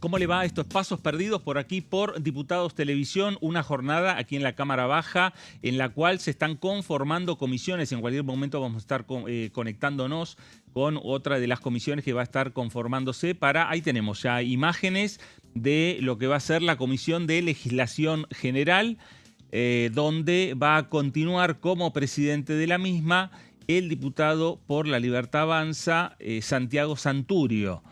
¿Cómo le va a estos pasos perdidos por aquí por Diputados Televisión? Una jornada aquí en la Cámara Baja en la cual se están conformando comisiones. En cualquier momento vamos a estar conectándonos con otra de las comisiones que va a estar conformándose para... Ahí tenemos ya imágenes de lo que va a ser la Comisión de Legislación General, donde va a continuar como presidente de la misma el diputado por La Libertad Avanza, Santiago Santurio,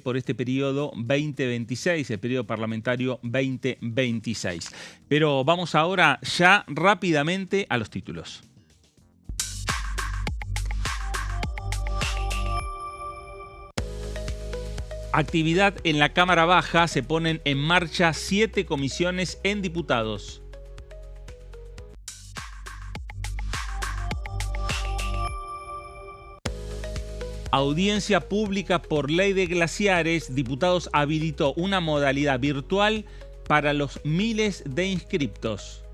por este periodo 2026, el periodo parlamentario 2026. Pero vamos ahora ya rápidamente a los títulos. Actividad en la Cámara Baja, se ponen en marcha 7 comisiones en diputados. Audiencia pública por ley de glaciares. Diputados habilitó una modalidad virtual para los miles de inscriptos.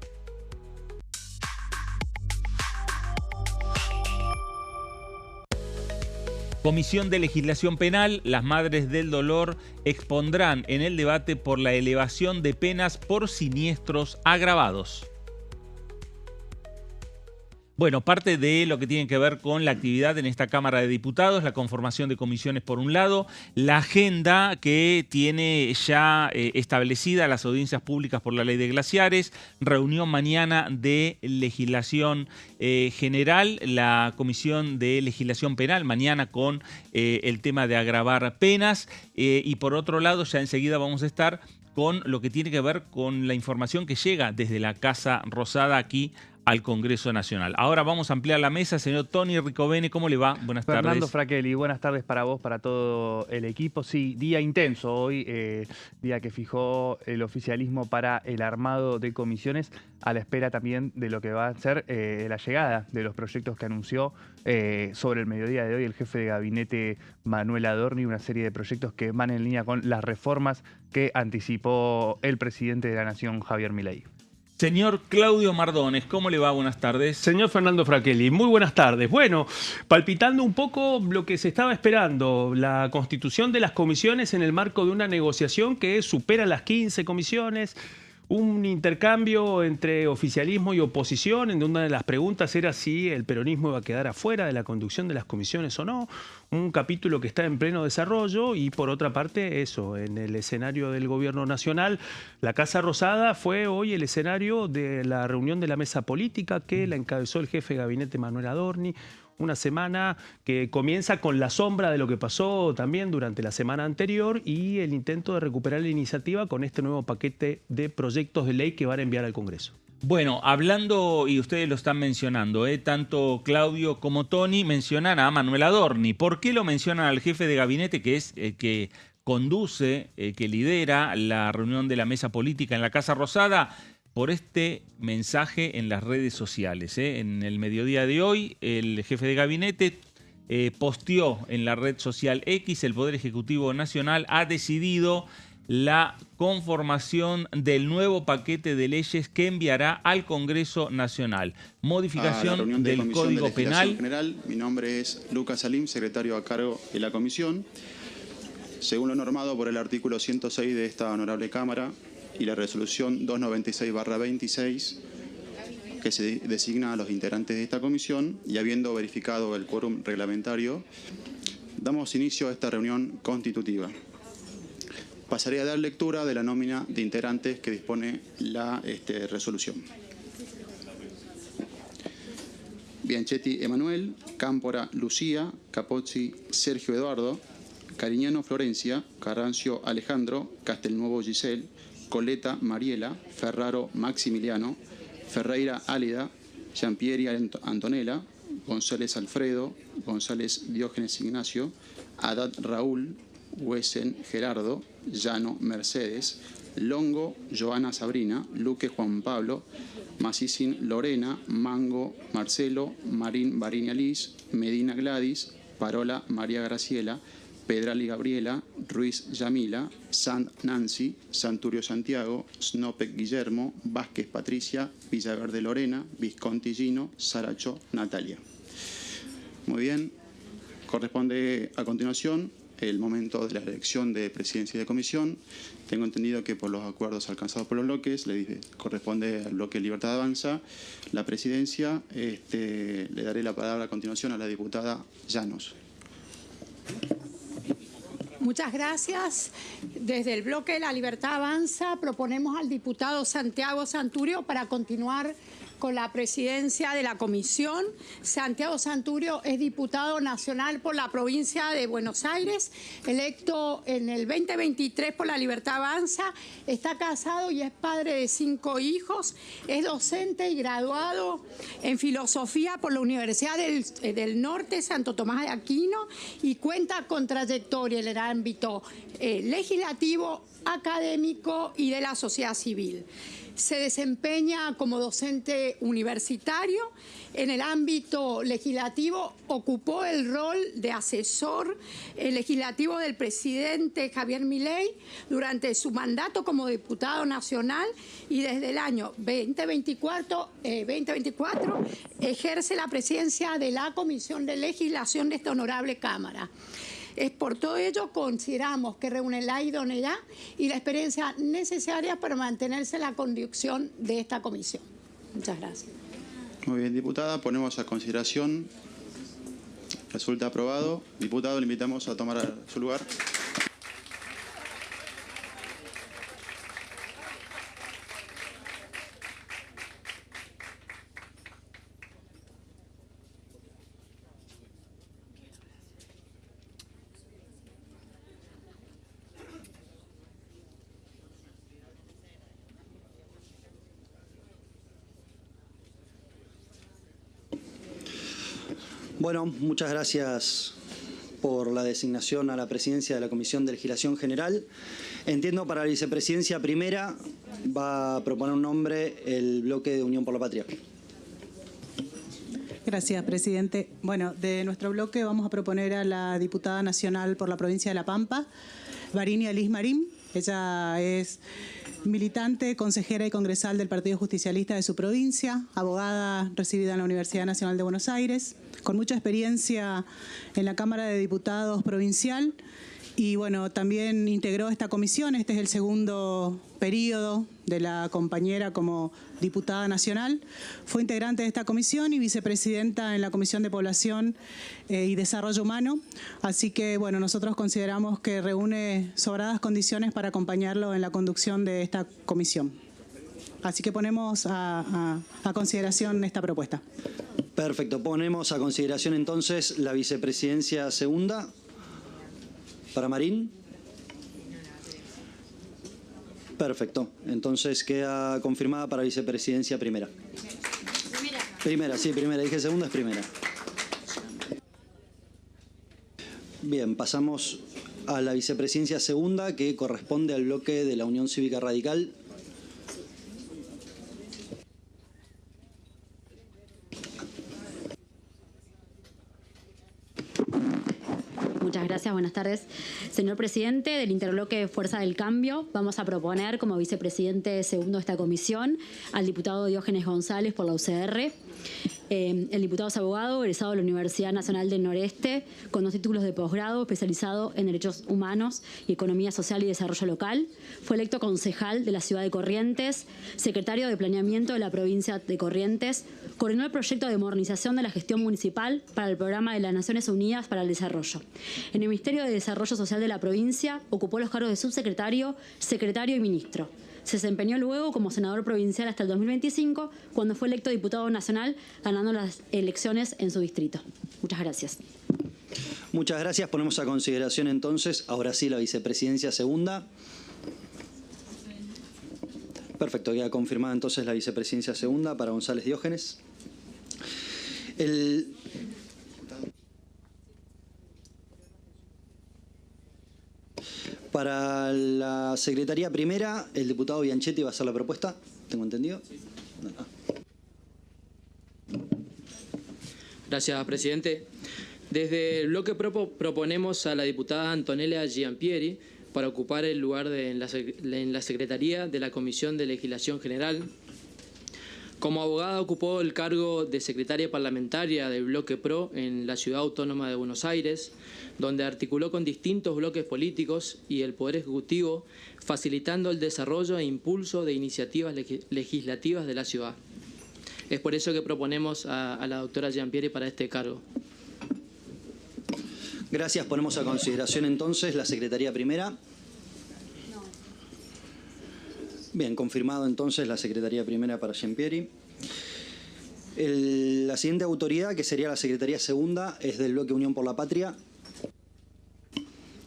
Comisión de Legislación Penal. Las Madres del Dolor expondrán en el debate por la elevación de penas por siniestros agravados. Bueno, parte de lo que tiene que ver con la actividad en esta Cámara de Diputados, la conformación de comisiones por un lado, la agenda que tiene ya establecida las audiencias públicas por la ley de glaciares, reunión mañana de legislación general, la Comisión de Legislación Penal, mañana con el tema de agravar penas, y por otro lado ya enseguida vamos a estar con lo que tiene que ver con la información que llega desde la Casa Rosada aquí al Congreso Nacional. Ahora vamos a ampliar la mesa. Señor Tony Ricovene, ¿cómo le va? Buenas tardes. Fernando Fraquelli, buenas tardes para vos, para todo el equipo. Sí, día intenso hoy, día que fijó el oficialismo para el armado de comisiones, a la espera también de lo que va a ser la llegada de los proyectos que anunció sobre el mediodía de hoy el jefe de gabinete Manuel Adorni, una serie de proyectos que van en línea con las reformas que anticipó el presidente de la Nación, Javier Milei. Señor Claudio Mardones, ¿cómo le va? Buenas tardes. Señor Fernando Fraquelli, muy buenas tardes. Bueno, palpitando un poco lo que se estaba esperando, la constitución de las comisiones en el marco de una negociación que supera las 15 comisiones, un intercambio entre oficialismo y oposición, en donde una de las preguntas era si el peronismo iba a quedar afuera de la conducción de las comisiones o no. Un capítulo que está en pleno desarrollo y por otra parte eso, en el escenario del gobierno nacional, la Casa Rosada fue hoy el escenario de la reunión de la mesa política que la encabezó el jefe de gabinete Manuel Adorni. Una semana que comienza con la sombra de lo que pasó también durante la semana anterior y el intento de recuperar la iniciativa con este nuevo paquete de proyectos de ley que van a enviar al Congreso. Bueno, hablando, y ustedes lo están mencionando, tanto Claudio como Tony mencionan a Manuel Adorni. ¿Por qué lo mencionan al jefe de gabinete, que es que conduce, que lidera la reunión de la mesa política en la Casa Rosada? Por este mensaje en las redes sociales. En el mediodía de hoy, el jefe de gabinete posteó en la red social X: el Poder Ejecutivo Nacional ha decidido la conformación del nuevo paquete de leyes que enviará al Congreso Nacional. Modificación del Código Penal. General, mi nombre es Lucas Salim, secretario a cargo de la comisión. Según lo normado por el artículo 106 de esta honorable Cámara, y la resolución 296/26, que se designa a los integrantes de esta comisión, y habiendo verificado el quórum reglamentario, damos inicio a esta reunión constitutiva. Pasaré a dar lectura de la nómina de integrantes que dispone la resolución. Bianchetti Emanuel, Cámpora Lucía, Capozzi Sergio Eduardo, Cariñano Florencia, Carrancio Alejandro, Castelnuovo Giselle, Coleta Mariela, Ferraro Maximiliano, Ferreira Álida, Giampieri Antonella, González Alfredo, González Diógenes Ignacio, Haddad Raúl, Huesen Gerardo, Llano Mercedes, Longo Joana Sabrina, Luque Juan Pablo, Macicin Lorena, Mango Marcelo, Marín Bariña Liz, Medina Gladys, Parola María Graciela, Pedrali Gabriela, Ruiz Yamila, Sant Nancy, Santurio Santiago, Snopek Guillermo, Vázquez Patricia, Villaverde Lorena, Visconti Gino, Saracho Natalia. Muy bien, corresponde a continuación el momento de la elección de presidencia y de comisión. Tengo entendido que por los acuerdos alcanzados por los bloques, le corresponde al bloque Libertad Avanza la presidencia. Le daré la palabra a continuación a la diputada Llanos. Muchas gracias. Desde el bloque de la Libertad Avanza proponemos al diputado Santiago Santurio para continuar con la presidencia de la comisión. Santiago Santurio es diputado nacional por la provincia de Buenos Aires, electo en el 2023 por la Libertad Avanza. Está casado y es padre de 5 hijos. Es docente y graduado en filosofía por la Universidad del Norte, Santo Tomás de Aquino, y cuenta con trayectoria en el ámbito legislativo, académico y de la sociedad civil. Se desempeña como docente universitario. En el ámbito legislativo ocupó el rol de asesor legislativo del presidente Javier Milei durante su mandato como diputado nacional, y desde el año 2024 ejerce la presidencia de la Comisión de Legislación de esta honorable Cámara. Es por todo ello consideramos que reúne la idoneidad y la experiencia necesarias para mantenerse en la conducción de esta comisión. Muchas gracias. Muy bien, diputada. Ponemos a consideración. Resulta aprobado. Diputado, le invitamos a tomar su lugar. Bueno, muchas gracias por la designación a la presidencia de la Comisión de Legislación General. Entiendo para la vicepresidencia primera va a proponer un nombre el bloque de Unión por la Patria. Gracias, presidente. Bueno, de nuestro bloque vamos a proponer a la diputada nacional por la provincia de La Pampa, Varinia Liz Marín. Ella es militante, consejera y congresal del Partido Justicialista de su provincia, abogada recibida en la Universidad Nacional de Buenos Aires, con mucha experiencia en la Cámara de Diputados provincial, y bueno, también integró esta comisión. Este es el segundo periodo de la compañera como diputada nacional. Fue integrante de esta comisión y vicepresidenta en la Comisión de Población y Desarrollo Humano. Así que, bueno, nosotros consideramos que reúne sobradas condiciones para acompañarlo en la conducción de esta comisión. Así que ponemos a consideración esta propuesta. Perfecto. Ponemos a consideración entonces la vicepresidencia segunda para Marín. Perfecto. Entonces queda confirmada para vicepresidencia primera. Primera, sí, primera. Dije segunda, es primera. Bien, pasamos a la vicepresidencia segunda, que corresponde al bloque de la Unión Cívica Radical. Muchas gracias, buenas tardes. Señor presidente, del interbloque Fuerza del Cambio, vamos a proponer como vicepresidente segundo de esta comisión al diputado Diógenes González por la UCR. El diputado es abogado, egresado de la Universidad Nacional del Noreste, con 2 títulos de posgrado, especializado en Derechos Humanos y Economía Social y Desarrollo Local. Fue electo concejal de la ciudad de Corrientes, secretario de Planeamiento de la provincia de Corrientes, coordinó el proyecto de modernización de la gestión municipal para el programa de las Naciones Unidas para el Desarrollo. En el Ministerio de Desarrollo Social de la provincia ocupó los cargos de subsecretario, secretario y ministro. Se desempeñó luego como senador provincial hasta el 2025, cuando fue electo diputado nacional, ganando las elecciones en su distrito. Muchas gracias. Muchas gracias. Ponemos a consideración entonces, ahora sí, la vicepresidencia segunda. Perfecto, queda confirmada entonces la vicepresidencia segunda para González Diógenes. Para la secretaría primera, el diputado Bianchetti va a hacer la propuesta, ¿tengo entendido? Gracias, presidente. Desde el bloque proponemos a la diputada Antonella Giampieri para ocupar el lugar en la secretaría de la Comisión de Legislación General. Como abogada ocupó el cargo de secretaria parlamentaria del Bloque PRO en la Ciudad Autónoma de Buenos Aires, donde articuló con distintos bloques políticos y el Poder Ejecutivo, facilitando el desarrollo e impulso de iniciativas legislativas de la ciudad. Es por eso que proponemos a la doctora Giampieri para este cargo. Gracias. Ponemos a consideración entonces la Secretaría Primera. Bien, confirmado entonces la Secretaría Primera para Giampieri. La siguiente autoridad, que sería la Secretaría Segunda, es del Bloque Unión por la Patria.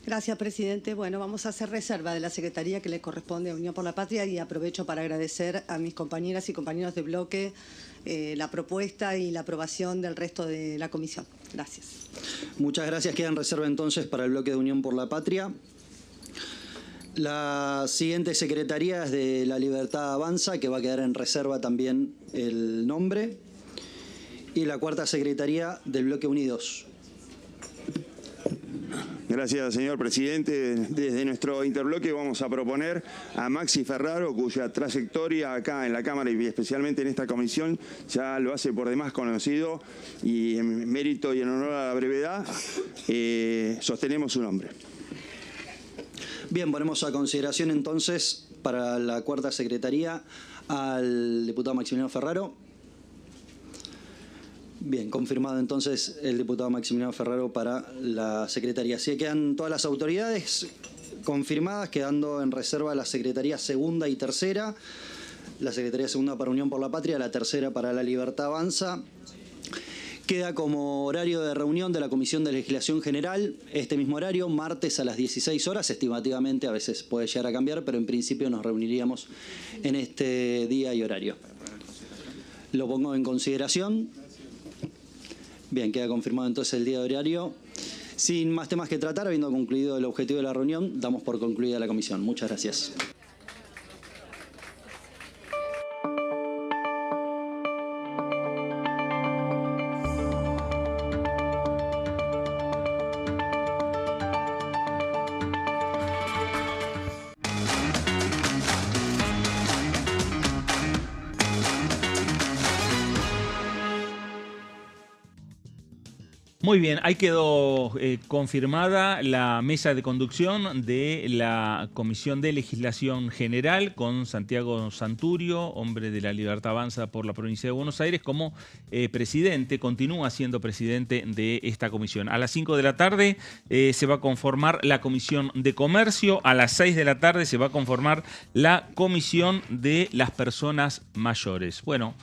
Gracias, presidente. Bueno, vamos a hacer reserva de la Secretaría que le corresponde a Unión por la Patria y aprovecho para agradecer a mis compañeras y compañeros de bloque la propuesta y la aprobación del resto de la comisión. Gracias. Muchas gracias. Queda en reserva entonces para el Bloque de Unión por la Patria. La siguiente secretaría es de La Libertad Avanza, que va a quedar en reserva también el nombre. Y la cuarta secretaría del Bloque Unidos. Gracias, señor presidente. Desde nuestro interbloque vamos a proponer a Maxi Ferraro, cuya trayectoria acá en la Cámara y especialmente en esta comisión ya lo hace por demás conocido, y en mérito y en honor a la brevedad sostenemos su nombre. Bien, ponemos a consideración entonces para la cuarta secretaría al diputado Maximiliano Ferraro. Bien, confirmado entonces el diputado Maximiliano Ferraro para la secretaría. Así que quedan todas las autoridades confirmadas, quedando en reserva la Secretaría Segunda y Tercera. La Secretaría Segunda para Unión por la Patria, la tercera para La Libertad Avanza. Queda como horario de reunión de la Comisión de Legislación General este mismo horario, martes a las 16 horas, estimativamente, a veces puede llegar a cambiar, pero en principio nos reuniríamos en este día y horario. Lo pongo en consideración. Bien, queda confirmado entonces el día de horario. Sin más temas que tratar, habiendo concluido el objetivo de la reunión, damos por concluida la comisión. Muchas gracias. Muy bien, ahí quedó confirmada la mesa de conducción de la Comisión de Legislación General con Santiago Santurio, hombre de La Libertad Avanza por la provincia de Buenos Aires, como presidente, continúa siendo presidente de esta comisión. A las 5 de la tarde se va a conformar la Comisión de Comercio, a las 6 de la tarde se va a conformar la Comisión de las Personas Mayores. Bueno,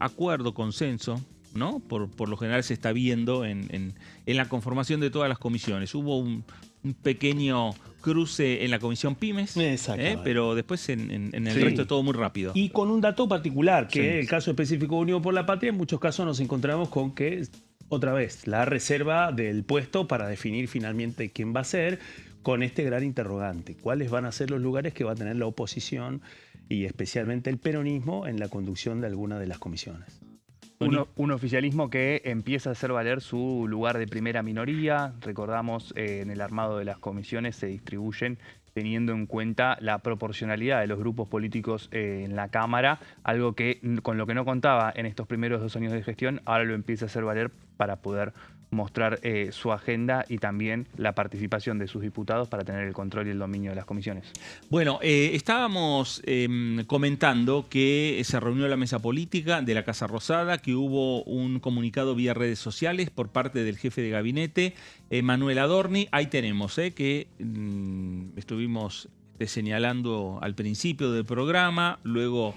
acuerdo, consenso, ¿no? Por lo general se está viendo en la conformación de todas las comisiones. Hubo un pequeño cruce en la comisión Pymes, pero después en el resto es todo muy rápido. Y con un dato particular, que el caso específico de Unión por la Patria, en muchos casos nos encontramos con que, otra vez, la reserva del puesto para definir finalmente quién va a ser, con este gran interrogante. ¿Cuáles van a ser los lugares que va a tener la oposición y especialmente el peronismo en la conducción de alguna de las comisiones? Un oficialismo que empieza a hacer valer su lugar de primera minoría. Recordamos, en el armado de las comisiones se distribuyen teniendo en cuenta la proporcionalidad de los grupos políticos en la Cámara, algo que con lo que no contaba en estos primeros 2 años de gestión, ahora lo empieza a hacer valer para poder mostrar su agenda y también la participación de sus diputados para tener el control y el dominio de las comisiones. Bueno, estábamos comentando que se reunió la mesa política de la Casa Rosada, que hubo un comunicado vía redes sociales por parte del jefe de gabinete, Manuel Adorni. Ahí tenemos que estuvimos señalando al principio del programa, luego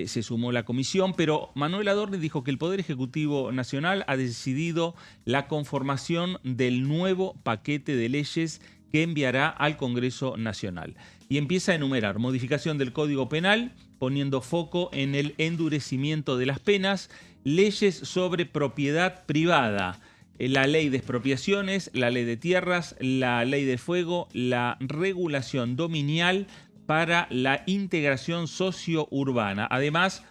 se sumó la comisión, pero Manuel Adorni dijo que el Poder Ejecutivo Nacional ha decidido la conformación del nuevo paquete de leyes que enviará al Congreso Nacional. Y empieza a enumerar modificación del Código Penal, poniendo foco en el endurecimiento de las penas, leyes sobre propiedad privada, la ley de expropiaciones, la ley de tierras, la ley de fuego, la regulación dominial para la integración socio-urbana. Además,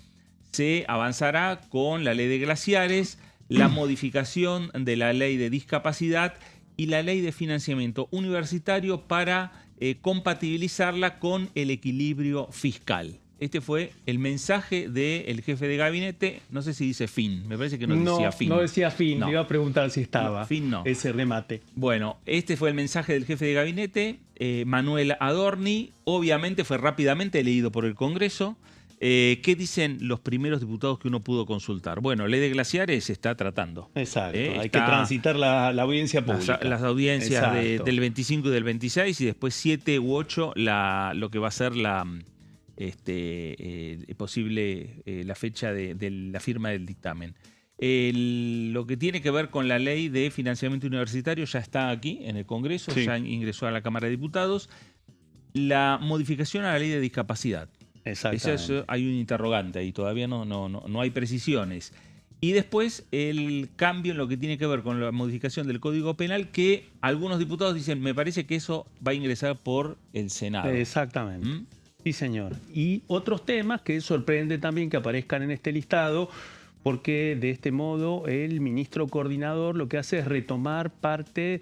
se avanzará con la ley de glaciares, la modificación de la ley de discapacidad y la ley de financiamiento universitario para compatibilizarla con el equilibrio fiscal. este fue el mensaje del jefe de gabinete, no sé si dice fin, me parece que no decía fin. No decía fin, No. me iba a preguntar si estaba. No, fin no. Ese remate. Bueno, este fue el mensaje del jefe de gabinete, Manuel Adorni, obviamente fue rápidamente leído por el Congreso. ¿Qué dicen los primeros diputados que uno pudo consultar? Bueno, ley de glaciares se está tratando. Exacto, hay que transitar la audiencia pública. Las audiencias del 25 y del 26 y después 7 u 8 lo que va a ser la fecha de la firma del dictamen. Lo que tiene que ver con la ley de financiamiento universitario ya está aquí en el Congreso, ya ingresó a la Cámara de Diputados. La modificación a la ley de discapacidad. Eso, hay un interrogante ahí, todavía no hay precisiones. Y después el cambio en lo que tiene que ver con la modificación del Código Penal, que algunos diputados dicen, me parece que eso va a ingresar por el Senado. Exactamente. Sí, señor. Y otros temas que sorprende también que aparezcan en este listado, porque de este modo el ministro coordinador lo que hace es retomar parte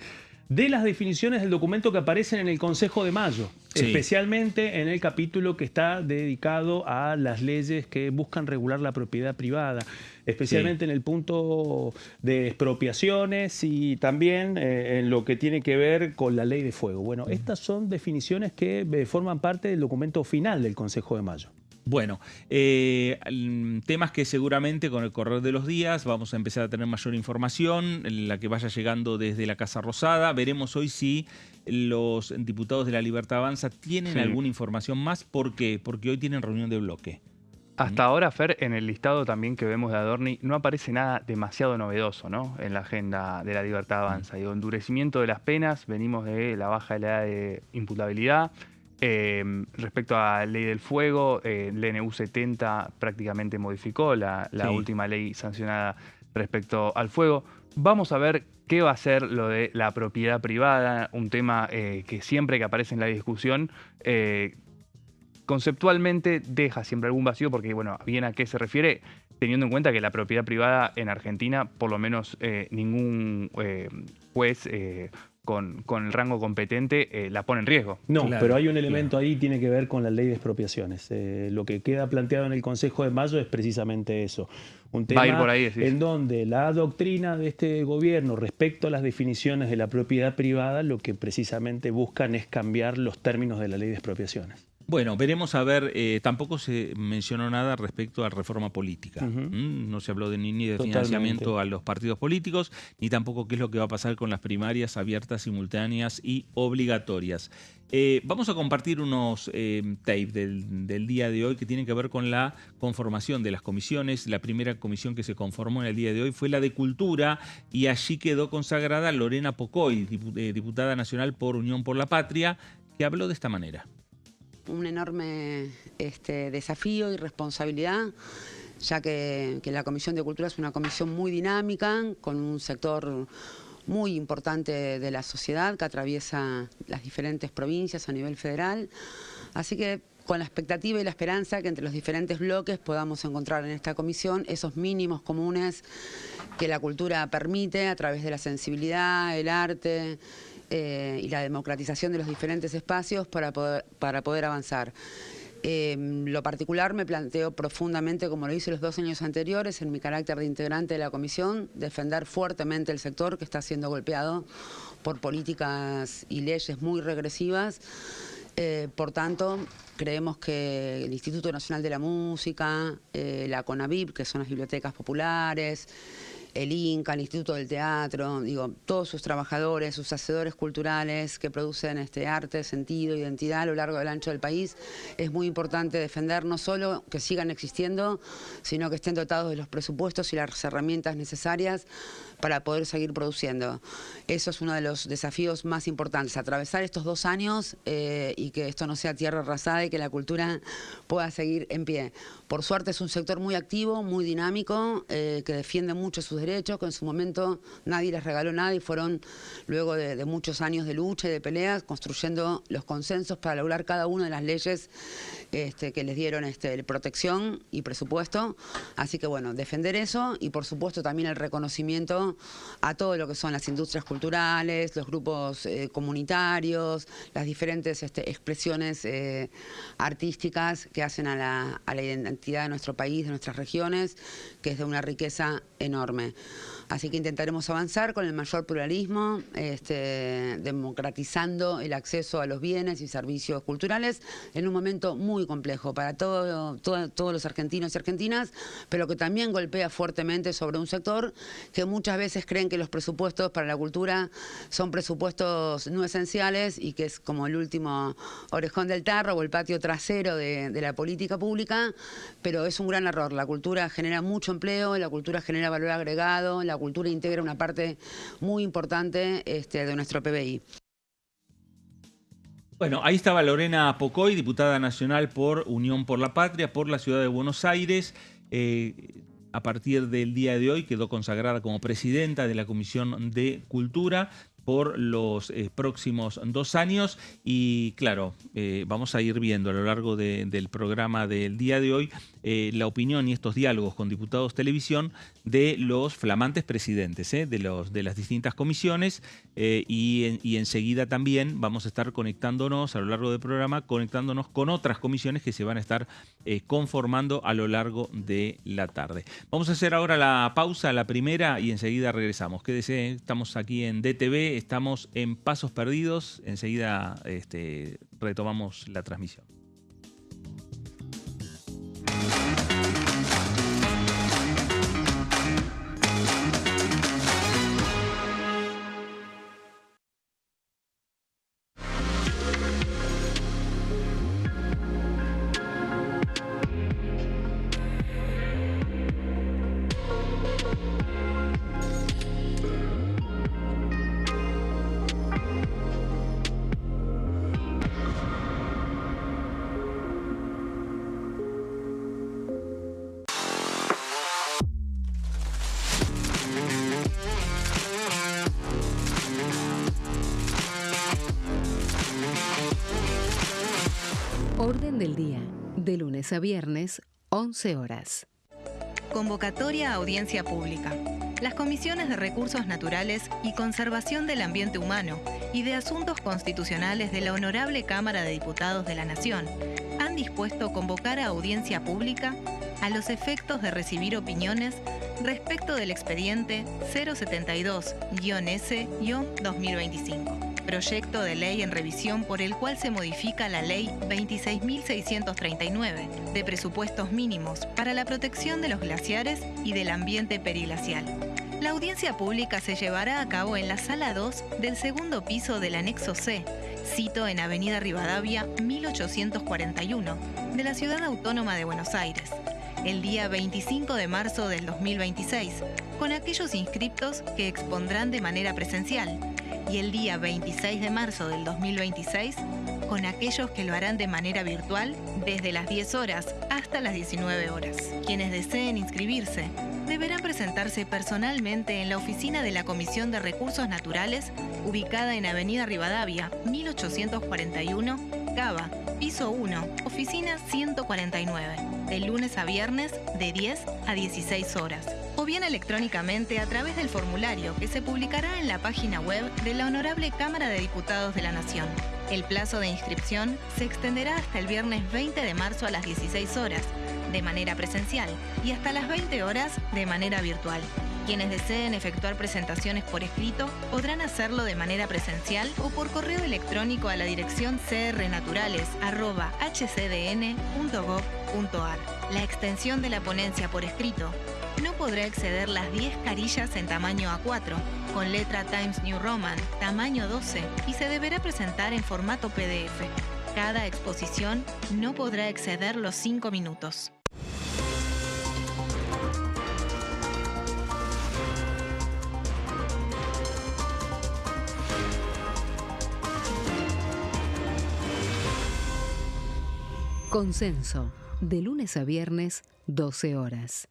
de las definiciones del documento que aparecen en el Consejo de Mayo, especialmente en el capítulo que está dedicado a las leyes que buscan regular la propiedad privada, especialmente en el punto de expropiaciones y también en lo que tiene que ver con la ley de fuego. Bueno, estas son definiciones que forman parte del documento final del Consejo de Mayo. Bueno, temas que seguramente con el correr de los días vamos a empezar a tener mayor información, la que vaya llegando desde la Casa Rosada. Veremos hoy si los diputados de La Libertad Avanza tienen alguna información más. ¿Por qué? Porque hoy tienen reunión de bloque. Hasta ahora, Fer, en el listado también que vemos de Adorni, no aparece nada demasiado novedoso, ¿no?, en la agenda de La Libertad Avanza. Digo, endurecimiento de las penas, venimos de la baja de la edad de imputabilidad. Respecto a la ley del fuego, el DNU 70 prácticamente modificó la última ley sancionada respecto al fuego. Vamos a ver qué va a ser lo de la propiedad privada, un tema que siempre que aparece en la discusión conceptualmente deja siempre algún vacío, porque bueno, bien a qué se refiere, teniendo en cuenta que la propiedad privada en Argentina, por lo menos ningún juez con el rango competente la pone en riesgo. No, pero hay un elemento ahí, tiene que ver con la ley de expropiaciones. Lo que queda planteado en el Consejo de Mayo es precisamente eso. Un tema va a ir por ahí, decís, en donde la doctrina de este gobierno respecto a las definiciones de la propiedad privada, lo que precisamente buscan es cambiar los términos de la ley de expropiaciones. Bueno, veremos a ver, tampoco se mencionó nada respecto a reforma política. No se habló ni de financiamiento a los partidos políticos, ni tampoco qué es lo que va a pasar con las primarias abiertas, simultáneas y obligatorias. Vamos a compartir unos tapes del día de hoy que tienen que ver con la conformación de las comisiones. La primera comisión que se conformó en el día de hoy fue la de Cultura y allí quedó consagrada Lorena Pocoy, diputada nacional por Unión por la Patria, que habló de esta manera. Un enorme desafío y responsabilidad, ya que la Comisión de Cultura es una comisión muy dinámica, con un sector muy importante de la sociedad que atraviesa las diferentes provincias a nivel federal. Así que con la expectativa y la esperanza que entre los diferentes bloques podamos encontrar en esta comisión esos mínimos comunes que la cultura permite a través de la sensibilidad, el arte y la democratización de los diferentes espacios para poder avanzar. Lo particular me planteo profundamente, como lo hice los 2 años anteriores, en mi carácter de integrante de la comisión, defender fuertemente el sector que está siendo golpeado por políticas y leyes muy regresivas. Por tanto, creemos que el Instituto Nacional de la Música, la CONAVIP, que son las bibliotecas populares, el INCA, el Instituto del Teatro, todos sus trabajadores, sus hacedores culturales que producen arte, sentido, identidad a lo largo del ancho del país, es muy importante defender no solo que sigan existiendo, sino que estén dotados de los presupuestos y las herramientas necesarias para poder seguir produciendo. Eso es uno de los desafíos más importantes, atravesar estos 2 años y que esto no sea tierra arrasada y que la cultura pueda seguir en pie. Por suerte es un sector muy activo, muy dinámico, que defiende mucho sus derechos, que en su momento nadie les regaló nada y fueron, luego de muchos años de lucha y de peleas, construyendo los consensos para lograr cada una de las leyes que les dieron protección y presupuesto. Así que bueno, defender eso y por supuesto también el reconocimiento apoyo a todo lo que son las industrias culturales, los grupos comunitarios, las diferentes expresiones artísticas que hacen a la identidad de nuestro país, de nuestras regiones, que es de una riqueza enorme. Así que intentaremos avanzar con el mayor pluralismo, democratizando el acceso a los bienes y servicios culturales en un momento muy complejo para todos los argentinos y argentinas, pero que también golpea fuertemente sobre un sector que muchas veces creen que los presupuestos para la cultura son presupuestos no esenciales y que es como el último orejón del tarro o el patio trasero de la política pública, pero es un gran error. La cultura genera mucho empleo, la cultura genera valor agregado, la cultura integra una parte muy importante de nuestro PBI. Bueno, ahí estaba Lorena Pocoy, diputada nacional por Unión por la Patria, por la Ciudad de Buenos Aires. A partir del día de hoy quedó consagrada como presidenta de la Comisión de Cultura por los próximos 2 años y claro, vamos a ir viendo a lo largo del programa del día de hoy la opinión y estos diálogos con Diputados Televisión de los flamantes presidentes de las distintas comisiones y enseguida también vamos a estar conectándonos a lo largo del programa, conectándonos con otras comisiones que se van a estar conformando a lo largo de la tarde. Vamos a hacer ahora la pausa, la primera, y enseguida regresamos. Quédese, estamos aquí en DTV, estamos en Pasos Perdidos, enseguida retomamos la transmisión. Orden del día, de lunes a viernes, 11 horas. Convocatoria a audiencia pública. Las comisiones de Recursos Naturales y Conservación del Ambiente Humano y de Asuntos Constitucionales de la Honorable Cámara de Diputados de la Nación han dispuesto convocar a audiencia pública a los efectos de recibir opiniones respecto del expediente 072-S-2025. Proyecto de ley en revisión por el cual se modifica la Ley 26.639 de presupuestos mínimos para la protección de los glaciares y del ambiente periglacial. La audiencia pública se llevará a cabo en la Sala 2 del segundo piso del Anexo C, sito en Avenida Rivadavia 1841, de la Ciudad Autónoma de Buenos Aires, el día 25 de marzo del 2026, con aquellos inscriptos que expondrán de manera presencial, y el día 26 de marzo del 2026, con aquellos que lo harán de manera virtual desde las 10 horas hasta las 19 horas. Quienes deseen inscribirse deberán presentarse personalmente en la oficina de la Comisión de Recursos Naturales, ubicada en Avenida Rivadavia, 1841, Cava, piso 1, oficina 149, de lunes a viernes de 10 a 16 horas. O bien electrónicamente a través del formulario que se publicará en la página web de la Honorable Cámara de Diputados de la Nación. El plazo de inscripción se extenderá hasta el viernes 20 de marzo a las 16 horas, de manera presencial, y hasta las 20 horas de manera virtual. Quienes deseen efectuar presentaciones por escrito podrán hacerlo de manera presencial o por correo electrónico a la dirección crnaturales@hcdn.gov.ar. La extensión de la ponencia por escrito no podrá exceder las 10 carillas en tamaño A4, con letra Times New Roman, tamaño 12, y se deberá presentar en formato PDF. Cada exposición no podrá exceder los 5 minutos. Consenso, de lunes a viernes, 12 horas.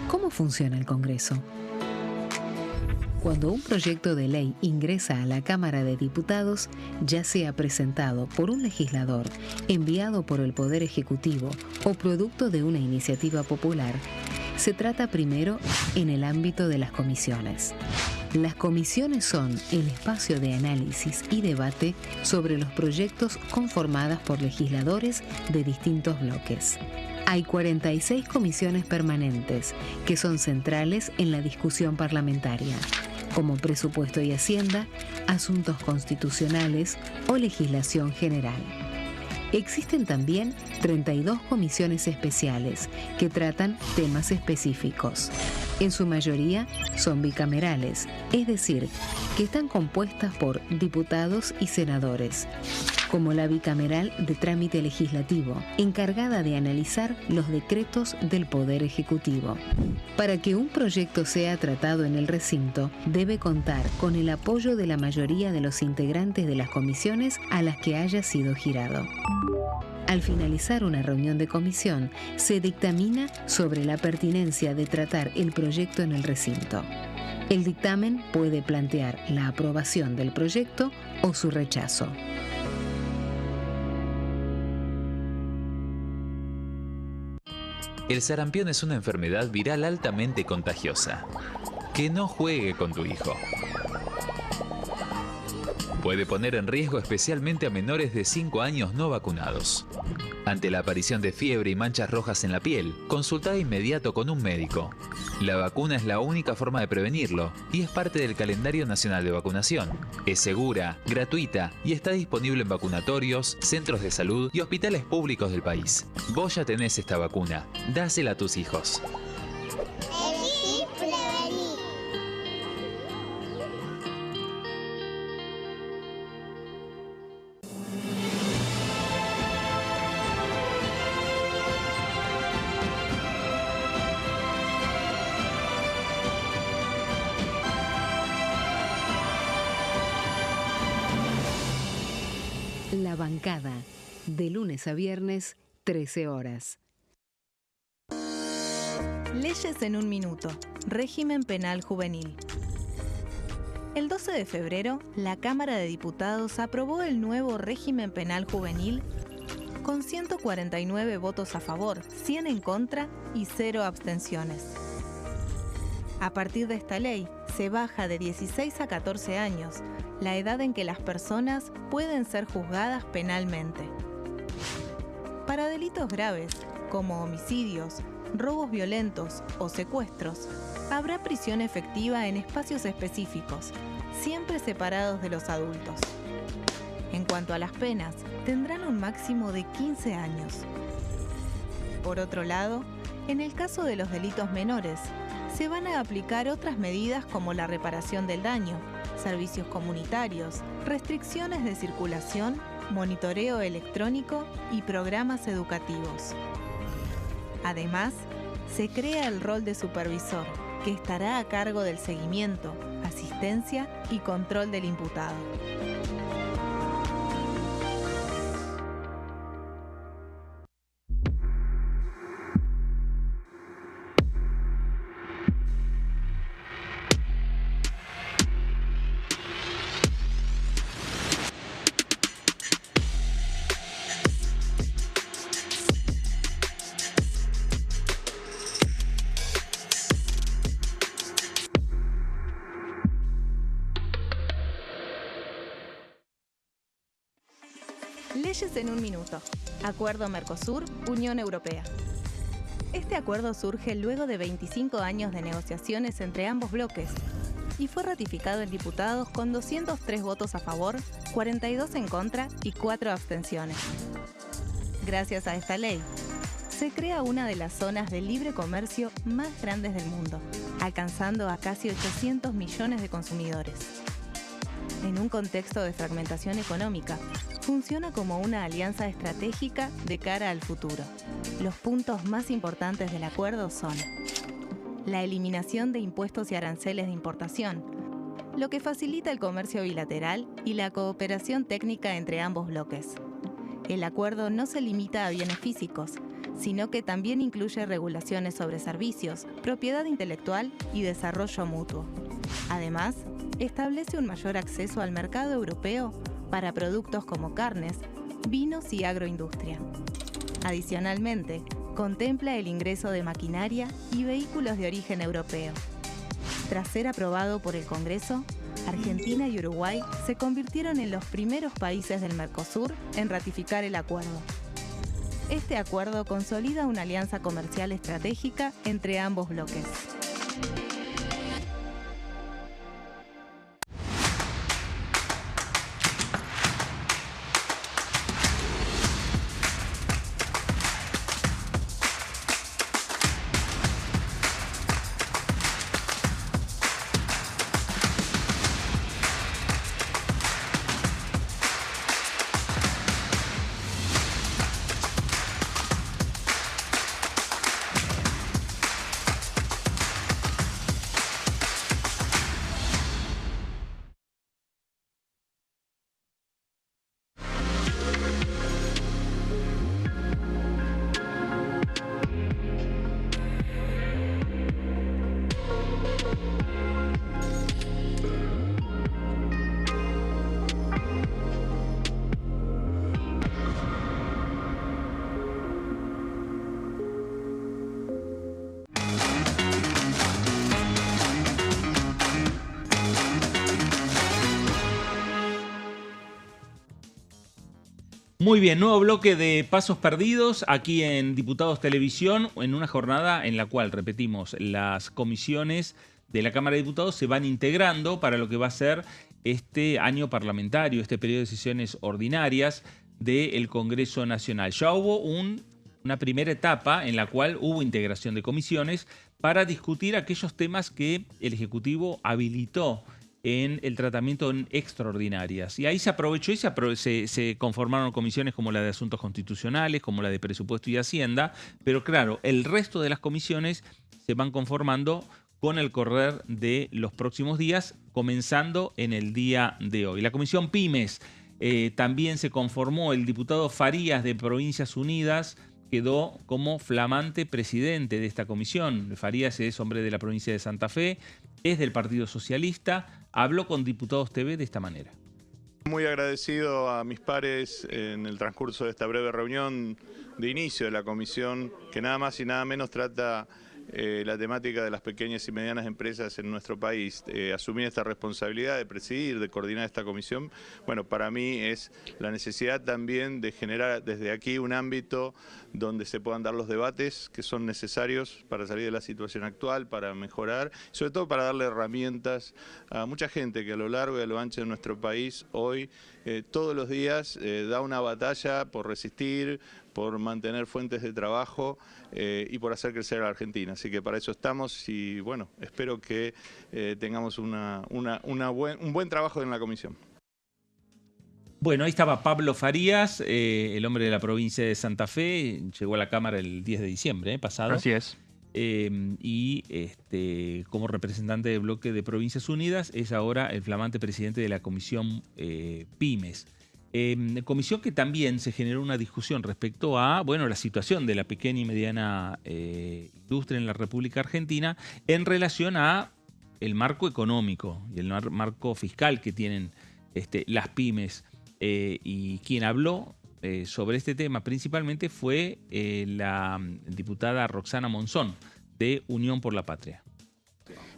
¿Cómo funciona el Congreso? Cuando un proyecto de ley ingresa a la Cámara de Diputados, ya sea presentado por un legislador, enviado por el Poder Ejecutivo o producto de una iniciativa popular, se trata primero en el ámbito de las comisiones. Las comisiones son el espacio de análisis y debate sobre los proyectos conformadas por legisladores de distintos bloques. Hay 46 comisiones permanentes que son centrales en la discusión parlamentaria, como Presupuesto y Hacienda, Asuntos Constitucionales o Legislación General. Existen también 32 comisiones especiales que tratan temas específicos. En su mayoría son bicamerales, es decir, que están compuestas por diputados y senadores, como la bicameral de trámite legislativo, encargada de analizar los decretos del Poder Ejecutivo. Para que un proyecto sea tratado en el recinto, debe contar con el apoyo de la mayoría de los integrantes de las comisiones a las que haya sido girado. Al finalizar una reunión de comisión, se dictamina sobre la pertinencia de tratar el proyecto en el recinto. El dictamen puede plantear la aprobación del proyecto o su rechazo. El sarampión es una enfermedad viral altamente contagiosa. Que no juegue con tu hijo. Puede poner en riesgo especialmente a menores de 5 años no vacunados. Ante la aparición de fiebre y manchas rojas en la piel, consulta de inmediato con un médico. La vacuna es la única forma de prevenirlo y es parte del calendario nacional de vacunación. Es segura, gratuita y está disponible en vacunatorios, centros de salud y hospitales públicos del país. Vos ya tenés esta vacuna. Dásela a tus hijos. La bancada, de lunes a viernes, 13 horas. Leyes en un minuto. Régimen penal juvenil. El 12 de febrero, la Cámara de Diputados aprobó el nuevo régimen penal juvenil con 149 votos a favor, 100 en contra y 0 abstenciones. A partir de esta ley, se baja de 16 a 14 años la edad en que las personas pueden ser juzgadas penalmente. Para delitos graves, como homicidios, robos violentos o secuestros, habrá prisión efectiva en espacios específicos, siempre separados de los adultos. En cuanto a las penas, tendrán un máximo de 15 años. Por otro lado, en el caso de los delitos menores, se van a aplicar otras medidas como la reparación del daño, servicios comunitarios, restricciones de circulación, monitoreo electrónico y programas educativos. Además, se crea el rol de supervisor, que estará a cargo del seguimiento, asistencia y control del imputado. Leyes en un minuto. Acuerdo Mercosur-Unión Europea. Este acuerdo surge luego de 25 años de negociaciones entre ambos bloques y fue ratificado en diputados con 203 votos a favor, 42 en contra y 4 abstenciones. Gracias a esta ley, se crea una de las zonas de libre comercio más grandes del mundo, alcanzando a casi 800 millones de consumidores. En un contexto de fragmentación económica, funciona como una alianza estratégica de cara al futuro. Los puntos más importantes del acuerdo son la eliminación de impuestos y aranceles de importación, lo que facilita el comercio bilateral y la cooperación técnica entre ambos bloques. El acuerdo no se limita a bienes físicos, sino que también incluye regulaciones sobre servicios, propiedad intelectual y desarrollo mutuo. Además, establece un mayor acceso al mercado europeo para productos como carnes, vinos y agroindustria. Adicionalmente, contempla el ingreso de maquinaria y vehículos de origen europeo. Tras ser aprobado por el Congreso, Argentina y Uruguay se convirtieron en los primeros países del Mercosur en ratificar el acuerdo. Este acuerdo consolida una alianza comercial estratégica entre ambos bloques. Muy bien, nuevo bloque de Pasos Perdidos aquí en Diputados Televisión, en una jornada en la cual, repetimos, las comisiones de la Cámara de Diputados se van integrando para lo que va a ser este año parlamentario, este periodo de sesiones ordinarias del Congreso Nacional. Ya hubo una primera etapa en la cual hubo integración de comisiones para discutir aquellos temas que el Ejecutivo habilitó en el tratamiento en extraordinarias. Y ahí se aprovechó y se conformaron comisiones como la de Asuntos Constitucionales, como la de Presupuesto y Hacienda, pero claro, el resto de las comisiones se van conformando con el correr de los próximos días, comenzando en el día de hoy. La Comisión Pymes también se conformó, el diputado Farías de Provincias Unidas quedó como flamante presidente de esta comisión. Farías es hombre de la provincia de Santa Fe, es del Partido Socialista, habló con Diputados TV de esta manera. Muy agradecido a mis pares en el transcurso de esta breve reunión de inicio de la comisión, que nada más y nada menos trata la temática de las pequeñas y medianas empresas en nuestro país. Asumir esta responsabilidad de presidir, de coordinar esta comisión, bueno, para mí es la necesidad también de generar desde aquí un ámbito donde se puedan dar los debates que son necesarios para salir de la situación actual, para mejorar, sobre todo para darle herramientas a mucha gente que a lo largo y a lo ancho de nuestro país hoy, todos los días, da una batalla por resistir, por mantener fuentes de trabajo y por hacer crecer a la Argentina. Así que para eso estamos y bueno, espero que tengamos un buen trabajo en la comisión. Bueno, ahí estaba Pablo Farías, el hombre de la provincia de Santa Fe, llegó a la Cámara el 10 de diciembre pasado. Así es. Y como representante del bloque de Provincias Unidas es ahora el flamante presidente de la Comisión Pymes. Comisión que también se generó una discusión respecto a la situación de la pequeña y mediana industria en la República Argentina en relación a el marco económico y el marco fiscal que tienen las pymes. Y quien habló sobre este tema principalmente fue la diputada Roxana Monzón de Unión por la Patria.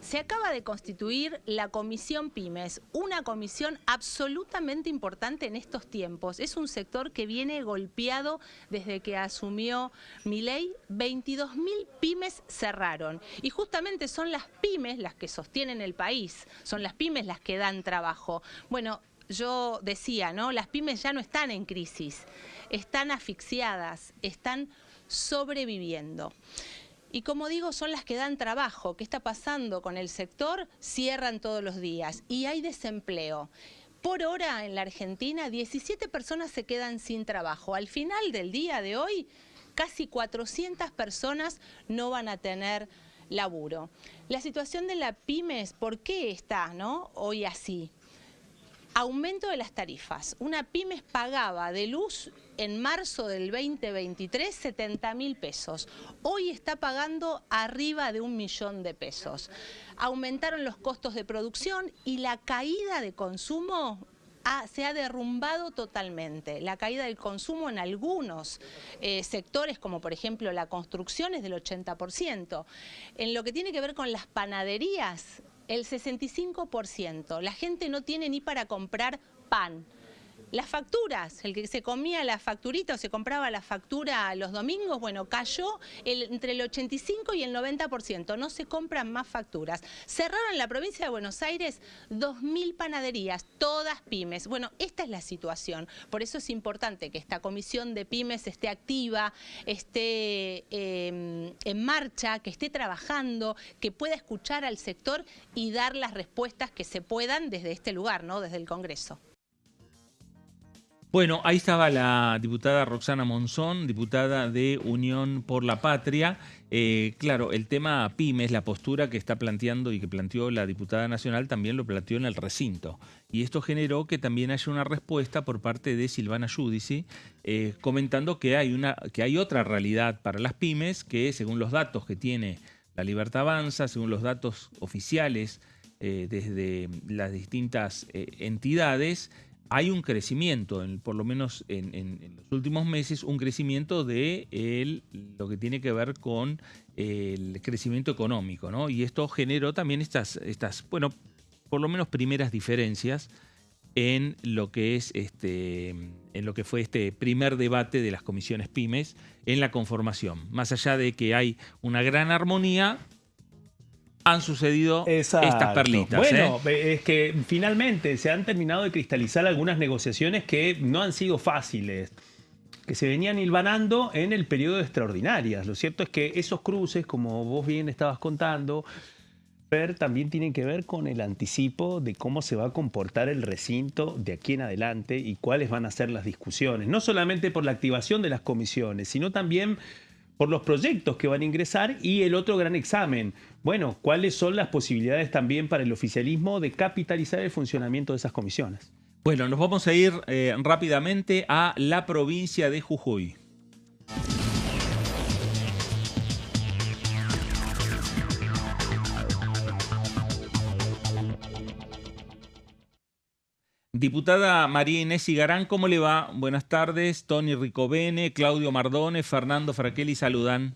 Se acaba de constituir la Comisión Pymes, una comisión absolutamente importante en estos tiempos. Es un sector que viene golpeado desde que asumió Milei. 22.000 pymes cerraron y justamente son las pymes las que sostienen el país, son las pymes las que dan trabajo. Bueno, yo decía, ¿no? Las pymes ya no están en crisis, están asfixiadas, están sobreviviendo. Y como digo, son las que dan trabajo. ¿Qué está pasando con el sector? Cierran todos los días y hay desempleo. Por hora en la Argentina, 17 personas se quedan sin trabajo. Al final del día de hoy, casi 400 personas no van a tener laburo. La situación de la pymes, ¿por qué está, hoy así? Aumento de las tarifas. Una pymes pagaba de luz en marzo del 2023 70.000 pesos. Hoy está pagando arriba de 1 millón de pesos. Aumentaron los costos de producción y la caída de consumo se ha derrumbado totalmente. La caída del consumo en algunos sectores, como por ejemplo la construcción, es del 80%. En lo que tiene que ver con las panaderías, el 65%. La gente no tiene ni para comprar pan. Las facturas, el que se comía la facturita o se compraba la factura los domingos, bueno, cayó entre el 85 y el 90%. No se compran más facturas. Cerraron en la provincia de Buenos Aires 2.000 panaderías, todas pymes. Bueno, esta es la situación. Por eso es importante que esta comisión de pymes esté activa, esté en marcha, que esté trabajando, que pueda escuchar al sector y dar las respuestas que se puedan desde este lugar, ¿no? Desde el Congreso. Bueno, ahí estaba la diputada Roxana Monzón, diputada de Unión por la Patria. Claro, el tema pymes, la postura que está planteando y que planteó la diputada nacional, también lo planteó en el recinto. Y esto generó que también haya una respuesta por parte de Silvana Giudici, comentando que hay otra realidad para las pymes, que según los datos que tiene La Libertad Avanza, según los datos oficiales desde las distintas entidades, hay un crecimiento, por lo menos en los últimos meses, un crecimiento de lo que tiene que ver con el crecimiento económico, ¿no? Y esto generó también estas, bueno, por lo menos primeras diferencias en lo que es en lo que fue este primer debate de las comisiones pymes en la conformación. Más allá de que hay una gran armonía, han sucedido estas perlitas. Bueno, es que finalmente se han terminado de cristalizar algunas negociaciones que no han sido fáciles, que se venían hilvanando en el periodo de extraordinarias. Lo cierto es que esos cruces, como vos bien estabas contando, Fer, también tienen que ver con el anticipo de cómo se va a comportar el recinto de aquí en adelante y cuáles van a ser las discusiones. No solamente por la activación de las comisiones, sino también por los proyectos que van a ingresar y el otro gran examen. Bueno, ¿cuáles son las posibilidades también para el oficialismo de capitalizar el funcionamiento de esas comisiones? Bueno, nos vamos a ir rápidamente a la provincia de Jujuy. Diputada María Inés Igarán, ¿cómo le va? Buenas tardes. Tony Ricovene, Claudio Mardone, Fernando Fraquelli saludan.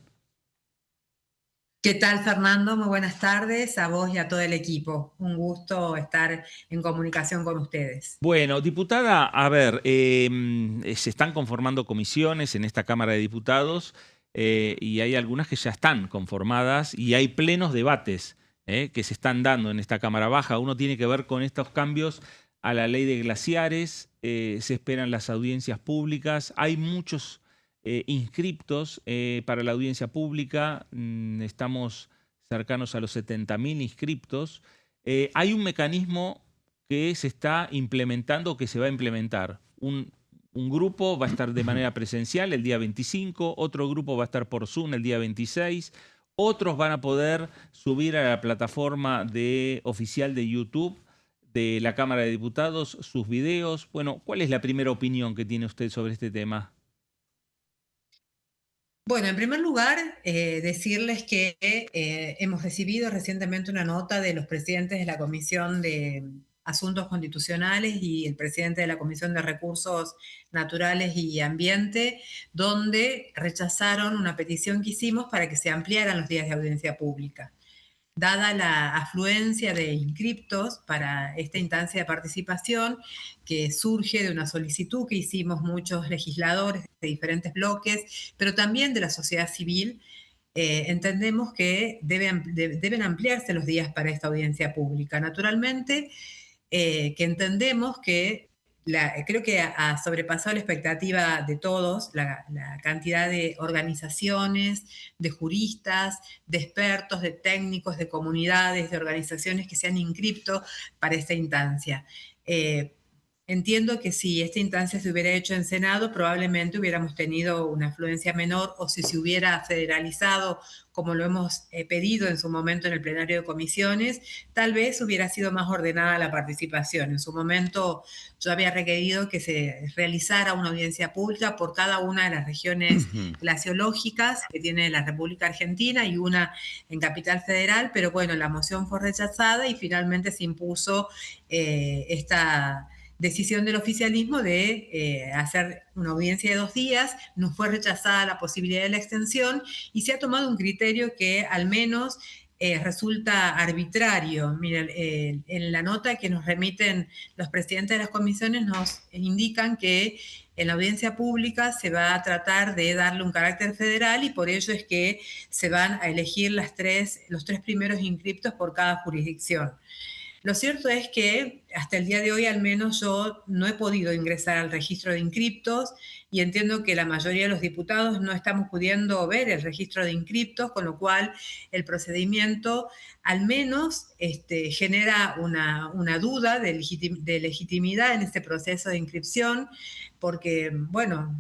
¿Qué tal, Fernando? Muy buenas tardes a vos y a todo el equipo. Un gusto estar en comunicación con ustedes. Bueno, diputada, a ver, se están conformando comisiones en esta Cámara de Diputados y hay algunas que ya están conformadas y hay plenos debates que se están dando en esta Cámara Baja. Uno tiene que ver con estos cambios a la ley de glaciares, se esperan las audiencias públicas, hay muchos inscriptos para la audiencia pública, estamos cercanos a los 70.000 inscriptos. Hay un mecanismo que se está implementando o que se va a implementar. Un grupo va a estar de manera presencial el día 25, otro grupo va a estar por Zoom el día 26, otros van a poder subir a la plataforma oficial de YouTube de la Cámara de Diputados sus videos. Bueno, ¿cuál es la primera opinión que tiene usted sobre este tema? Bueno, en primer lugar, decirles que hemos recibido recientemente una nota de los presidentes de la Comisión de Asuntos Constitucionales y el presidente de la Comisión de Recursos Naturales y Ambiente, donde rechazaron una petición que hicimos para que se ampliaran los días de audiencia pública. Dada la afluencia de inscriptos para esta instancia de participación, que surge de una solicitud que hicimos muchos legisladores de diferentes bloques, pero también de la sociedad civil, entendemos que deben ampliarse los días para esta audiencia pública. Naturalmente, que entendemos que creo que ha sobrepasado la expectativa de todos, la cantidad de organizaciones, de juristas, de expertos, de técnicos, de comunidades, de organizaciones que se han inscrito para esta instancia. Entiendo que si esta instancia se hubiera hecho en Senado, probablemente hubiéramos tenido una afluencia menor, o si se hubiera federalizado, como lo hemos pedido en su momento en el plenario de comisiones, tal vez hubiera sido más ordenada la participación. En su momento yo había requerido que se realizara una audiencia pública por cada una de las regiones glaciológicas que tiene la República Argentina y una en Capital Federal, pero bueno, la moción fue rechazada y finalmente se impuso esta decisión del oficialismo de hacer una audiencia de 2 días, nos fue rechazada la posibilidad de la extensión y se ha tomado un criterio que al menos resulta arbitrario. Miren, en la nota que nos remiten los presidentes de las comisiones nos indican que en la audiencia pública se va a tratar de darle un carácter federal y por ello es que se van a elegir los 3 primeros inscriptos por cada jurisdicción. Lo cierto es que hasta el día de hoy al menos yo no he podido ingresar al registro de inscriptos y entiendo que la mayoría de los diputados no estamos pudiendo ver el registro de inscriptos, con lo cual el procedimiento al menos genera una duda de legitimidad en este proceso de inscripción, porque, bueno,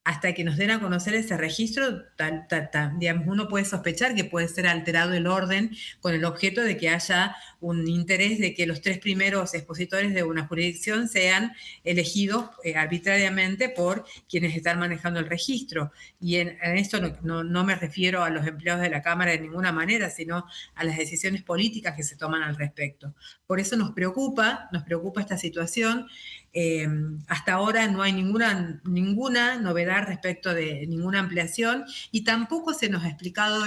hasta que nos den a conocer ese registro, digamos, uno puede sospechar que puede ser alterado el orden con el objeto de que haya un interés de que los 3 primeros expositores de una jurisdicción sean elegidos arbitrariamente por quienes están manejando el registro. Y en esto no me refiero a los empleados de la Cámara de ninguna manera, sino a las decisiones políticas que se toman al respecto. Por eso nos preocupa esta situación. Hasta ahora no hay ninguna novedad respecto de ninguna ampliación y tampoco se nos ha explicado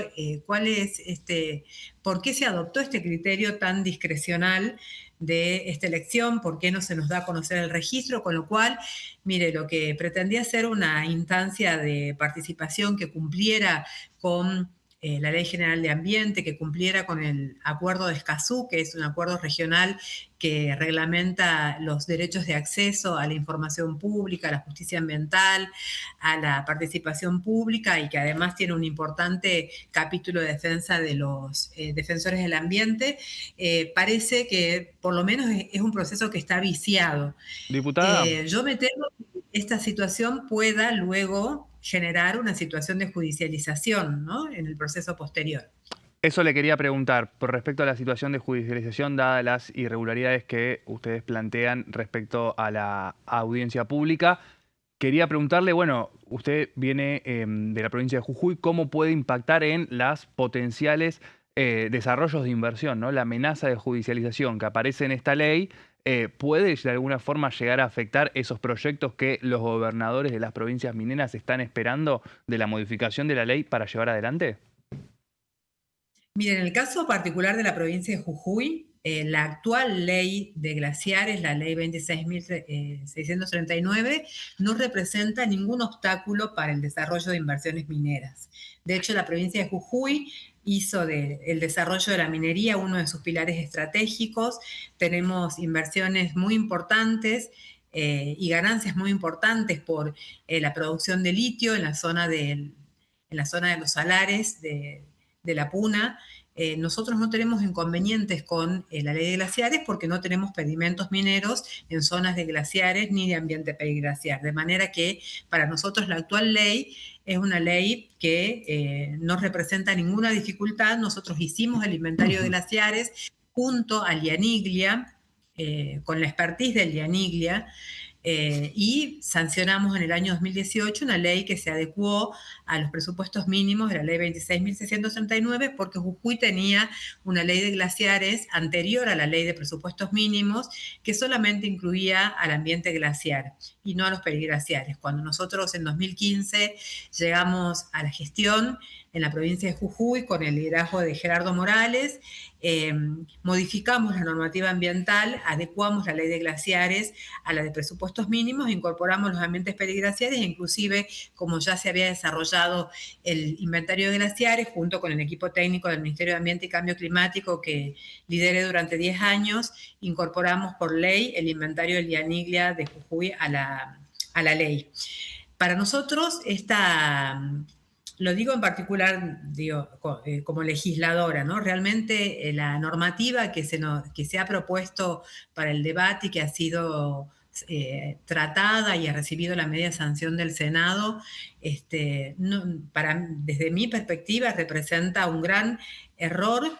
por qué se adoptó este criterio tan discrecional de esta elección, por qué no se nos da a conocer el registro, con lo cual, mire, lo que pretendía ser una instancia de participación que cumpliera con la Ley General de Ambiente, que cumpliera con el Acuerdo de Escazú, que es un acuerdo regional que reglamenta los derechos de acceso a la información pública, a la justicia ambiental, a la participación pública y que además tiene un importante capítulo de defensa de los defensores del ambiente, parece que por lo menos es un proceso que está viciado. Diputada. Yo me temo que esta situación pueda luego generar una situación de judicialización, ¿no?, en el proceso posterior. Eso le quería preguntar, por respecto a la situación de judicialización, dadas las irregularidades que ustedes plantean respecto a la audiencia pública. Quería preguntarle, bueno, usted viene de la provincia de Jujuy, ¿cómo puede impactar en las potenciales desarrollos de inversión, ¿no? La amenaza de judicialización que aparece en esta ley puede de alguna forma llegar a afectar esos proyectos que los gobernadores de las provincias mineras están esperando de la modificación de la ley para llevar adelante. Miren, en el caso particular de la provincia de Jujuy, la actual ley de glaciares, la ley 26.639, no representa ningún obstáculo para el desarrollo de inversiones mineras. De hecho, la provincia de Jujuy hizo del desarrollo de la minería uno de sus pilares estratégicos. Tenemos inversiones muy importantes y ganancias muy importantes por la producción de litio en la zona de los salares de la Puna. Nosotros no tenemos inconvenientes con la ley de glaciares porque no tenemos pedimentos mineros en zonas de glaciares ni de ambiente periglaciar. De manera que para nosotros la actual ley es una ley que no representa ninguna dificultad. Nosotros hicimos el inventario de glaciares junto al IANIGLIA, con la expertise del IANIGLIA, y sancionamos en el año 2018 una ley que se adecuó a los presupuestos mínimos de la ley 26.639 porque Jujuy tenía una ley de glaciares anterior a la ley de presupuestos mínimos que solamente incluía al ambiente glaciar y no a los periglaciares. Cuando nosotros en 2015 llegamos a la gestión en la provincia de Jujuy con el liderazgo de Gerardo Morales, modificamos la normativa ambiental, adecuamos la ley de glaciares a la de presupuestos mínimos, incorporamos los ambientes periglaciares e inclusive, como ya se había desarrollado el inventario de glaciares, junto con el equipo técnico del Ministerio de Ambiente y Cambio Climático que lideré durante 10 años, incorporamos por ley el inventario del IANIGLIA de Jujuy a la ley. Para nosotros lo digo en particular, como legisladora, ¿no? Realmente la normativa que se ha propuesto para el debate y que ha sido tratada y ha recibido la media sanción del Senado, desde mi perspectiva representa un gran error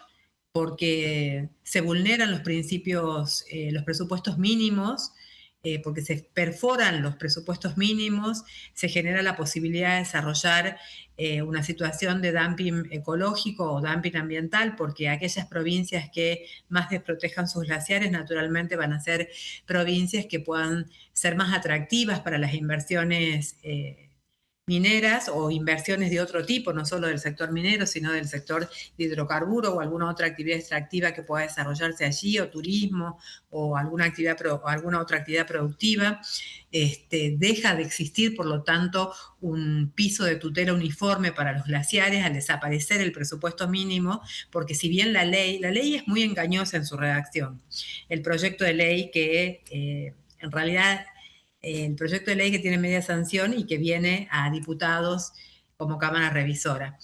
porque se vulneran los principios, los presupuestos mínimos porque se perforan los presupuestos mínimos, se genera la posibilidad de desarrollar una situación de dumping ecológico o dumping ambiental, porque aquellas provincias que más desprotejan sus glaciares naturalmente van a ser provincias que puedan ser más atractivas para las inversiones mineras o inversiones de otro tipo, no solo del sector minero, sino del sector de hidrocarburo o alguna otra actividad extractiva que pueda desarrollarse allí, o turismo, o alguna otra actividad productiva. Deja de existir, por lo tanto, un piso de tutela uniforme para los glaciares al desaparecer el presupuesto mínimo, porque si bien la ley es muy engañosa en su redacción. El proyecto de ley que en realidad... el proyecto de ley que tiene media sanción y que viene a diputados como Cámara Revisora.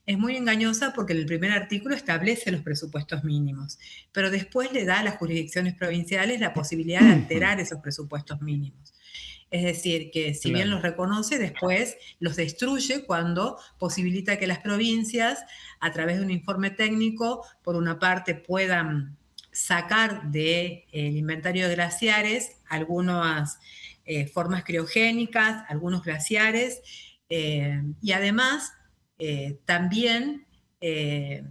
Es muy engañosa porque en el primer artículo establece los presupuestos mínimos, pero después le da a las jurisdicciones provinciales la posibilidad de alterar esos presupuestos mínimos. Es decir, que si bien los reconoce, después los destruye cuando posibilita que las provincias, a través de un informe técnico, por una parte puedan sacar del inventario de glaciares algunas formas criogénicas, algunos glaciares, y además también en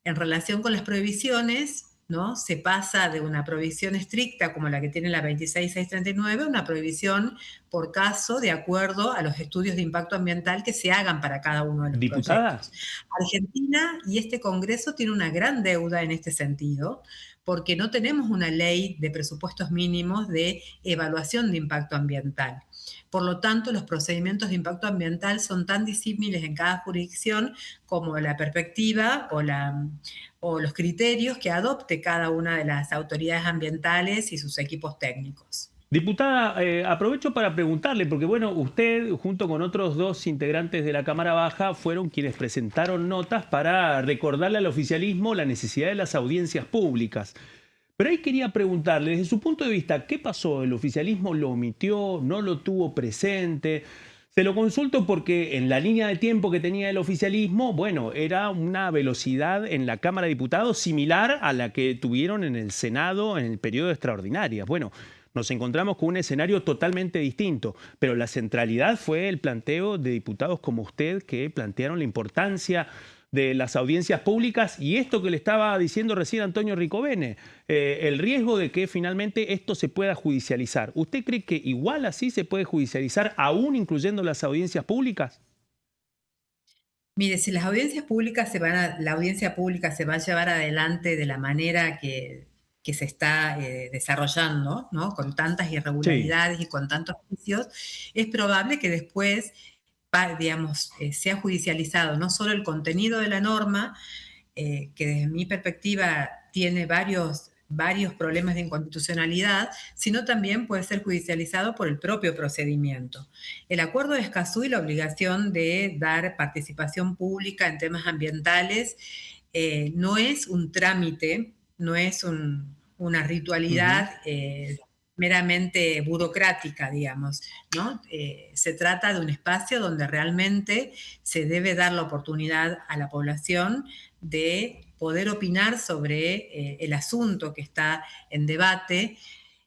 relación con las prohibiciones, ¿no? Se pasa de una prohibición estricta como la que tiene la 26639 a una prohibición por caso de acuerdo a los estudios de impacto ambiental que se hagan para cada uno de los proyectos. Argentina y este Congreso tiene una gran deuda en este sentido, porque no tenemos una ley de presupuestos mínimos de evaluación de impacto ambiental. Por lo tanto, los procedimientos de impacto ambiental son tan disímiles en cada jurisdicción como la perspectiva o los criterios que adopte cada una de las autoridades ambientales y sus equipos técnicos. Diputada, aprovecho para preguntarle, porque bueno, usted junto con otros dos integrantes de la Cámara Baja fueron quienes presentaron notas para recordarle al oficialismo la necesidad de las audiencias públicas. Pero ahí quería preguntarle, desde su punto de vista, ¿qué pasó? ¿El oficialismo lo omitió? ¿No lo tuvo presente? Se lo consulto porque en la línea de tiempo que tenía el oficialismo, bueno, era una velocidad en la Cámara de Diputados similar a la que tuvieron en el Senado en el periodo de extraordinarias. Bueno, nos encontramos con un escenario totalmente distinto, pero la centralidad fue el planteo de diputados como usted que plantearon la importancia de las audiencias públicas y esto que le estaba diciendo recién Antonio Ricovene, el riesgo de que finalmente esto se pueda judicializar. ¿Usted cree que igual así se puede judicializar, aún incluyendo las audiencias públicas? Mire, si las audiencias públicas la audiencia pública se va a llevar adelante de la manera que se está desarrollando, ¿no? Con tantas irregularidades y con tantos juicios, es probable que después, digamos, sea judicializado no solo el contenido de la norma, que desde mi perspectiva tiene varios problemas de inconstitucionalidad, sino también puede ser judicializado por el propio procedimiento. El acuerdo de Escazú y la obligación de dar participación pública en temas ambientales no es un trámite, no es una ritualidad meramente burocrática, digamos, ¿no? Se trata de un espacio donde realmente se debe dar la oportunidad a la población de poder opinar sobre el asunto que está en debate.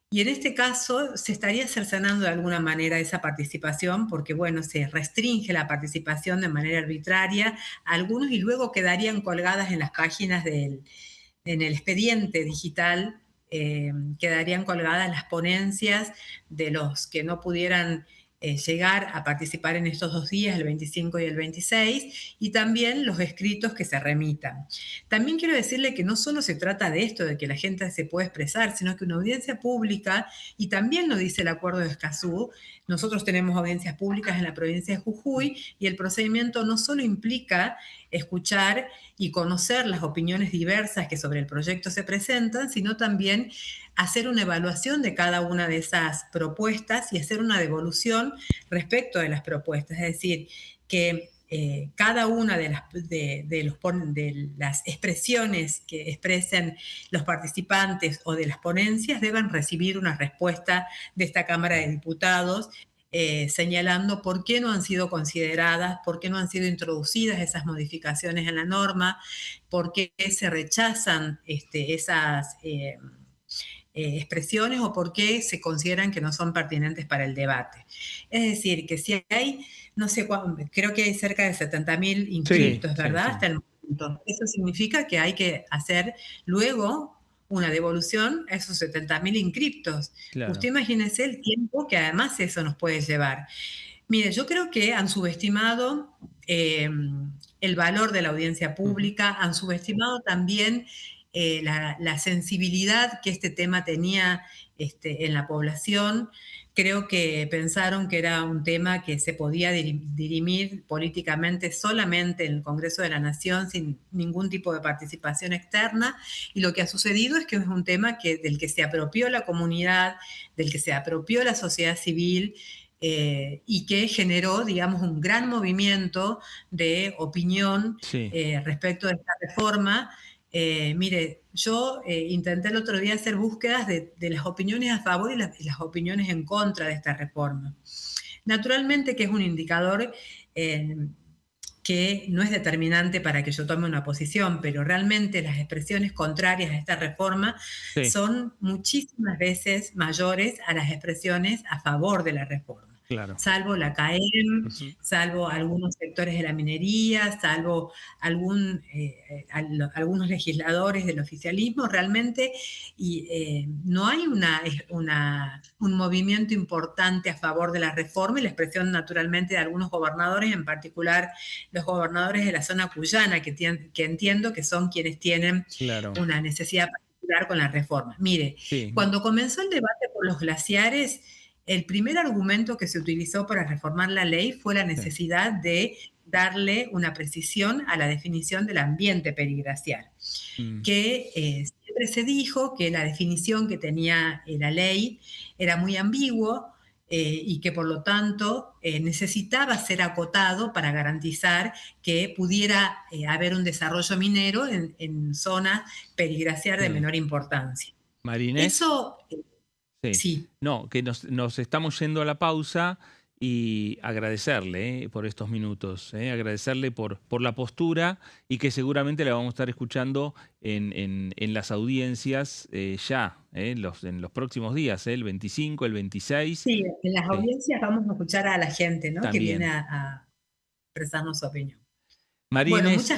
Y en este caso se estaría cercenando de alguna manera esa participación porque, bueno, se restringe la participación de manera arbitraria a algunos y luego quedarían colgadas en las páginas en el expediente digital, quedarían colgadas las ponencias de los que no pudieran llegar a participar en estos 2 días, el 25 y el 26, y también los escritos que se remitan. También quiero decirle que no solo se trata de esto, de que la gente se pueda expresar, sino que una audiencia pública, y también lo dice el acuerdo de Escazú, nosotros tenemos audiencias públicas en la provincia de Jujuy, y el procedimiento no solo implica escuchar y conocer las opiniones diversas que sobre el proyecto se presentan, sino también hacer una evaluación de cada una de esas propuestas y hacer una devolución respecto de las propuestas. Es decir, que cada una de las expresiones que expresen los participantes o de las ponencias deben recibir una respuesta de esta Cámara de Diputados, señalando por qué no han sido consideradas, por qué no han sido introducidas esas modificaciones en la norma, por qué se rechazan expresiones o por qué se consideran que no son pertinentes para el debate. Es decir, que si hay, no sé cuánto, creo que hay cerca de 70.000 inscritos, ¿verdad? Sí. Hasta el momento. Eso significa que hay que hacer luego una devolución a esos 70.000 inscriptos. Claro. Usted imagínese el tiempo que además eso nos puede llevar. Mire, yo creo que han subestimado el valor de la audiencia pública, han subestimado también la sensibilidad que este tema tenía en la población. Creo que pensaron que era un tema que se podía dirimir políticamente solamente en el Congreso de la Nación sin ningún tipo de participación externa, y lo que ha sucedido es que es un tema del que se apropió la comunidad, del que se apropió la sociedad civil, y que generó, digamos, un gran movimiento de opinión respecto de esta reforma. Mire, yo intenté el otro día hacer búsquedas de las opiniones a favor y las opiniones en contra de esta reforma. Naturalmente que es un indicador que no es determinante para que yo tome una posición, pero realmente las expresiones contrarias a esta reforma son muchísimas veces mayores a las expresiones a favor de la reforma. Claro. Salvo la CAEM, salvo algunos sectores de la minería, salvo algunos legisladores del oficialismo, realmente no hay un movimiento importante a favor de la reforma, y la expresión naturalmente de algunos gobernadores, en particular los gobernadores de la zona cuyana, que entiendo que son quienes tienen una necesidad particular con la reforma. Mire, cuando comenzó el debate por los glaciares, el primer argumento que se utilizó para reformar la ley fue la necesidad de darle una precisión a la definición del ambiente periglacial. Que siempre se dijo que la definición que tenía la ley era muy ambigua y que por lo tanto necesitaba ser acotado para garantizar que pudiera haber un desarrollo minero en zonas periglaciares de menor importancia. Marinés. Eso... Sí. No, que nos estamos yendo a la pausa, y agradecerle por estos minutos, agradecerle por la postura, y que seguramente la vamos a estar escuchando en las audiencias en los próximos días, el 25, el 26. Sí, en las audiencias vamos a escuchar a la gente, ¿no? Que viene a expresarnos su opinión. María Inés,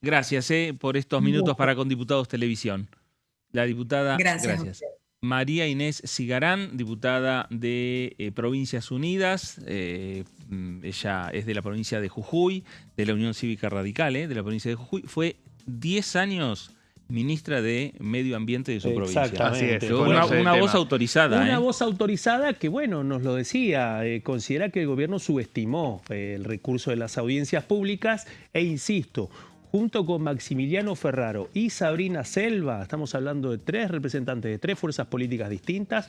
gracias por estos minutos para Con Diputados Televisión. La diputada... Gracias. María Inés Cigarán, diputada de Provincias Unidas. Ella es de la provincia de Jujuy, de la Unión Cívica Radical, de la provincia de Jujuy. Fue 10 años ministra de Medio Ambiente de su provincia. Exactamente. Una voz autorizada. Una voz autorizada que, bueno, nos lo decía, considera que el gobierno subestimó el recurso de las audiencias públicas, e insisto, junto con Maximiliano Ferraro y Sabrina Selva, estamos hablando de 3 representantes de 3 fuerzas políticas distintas,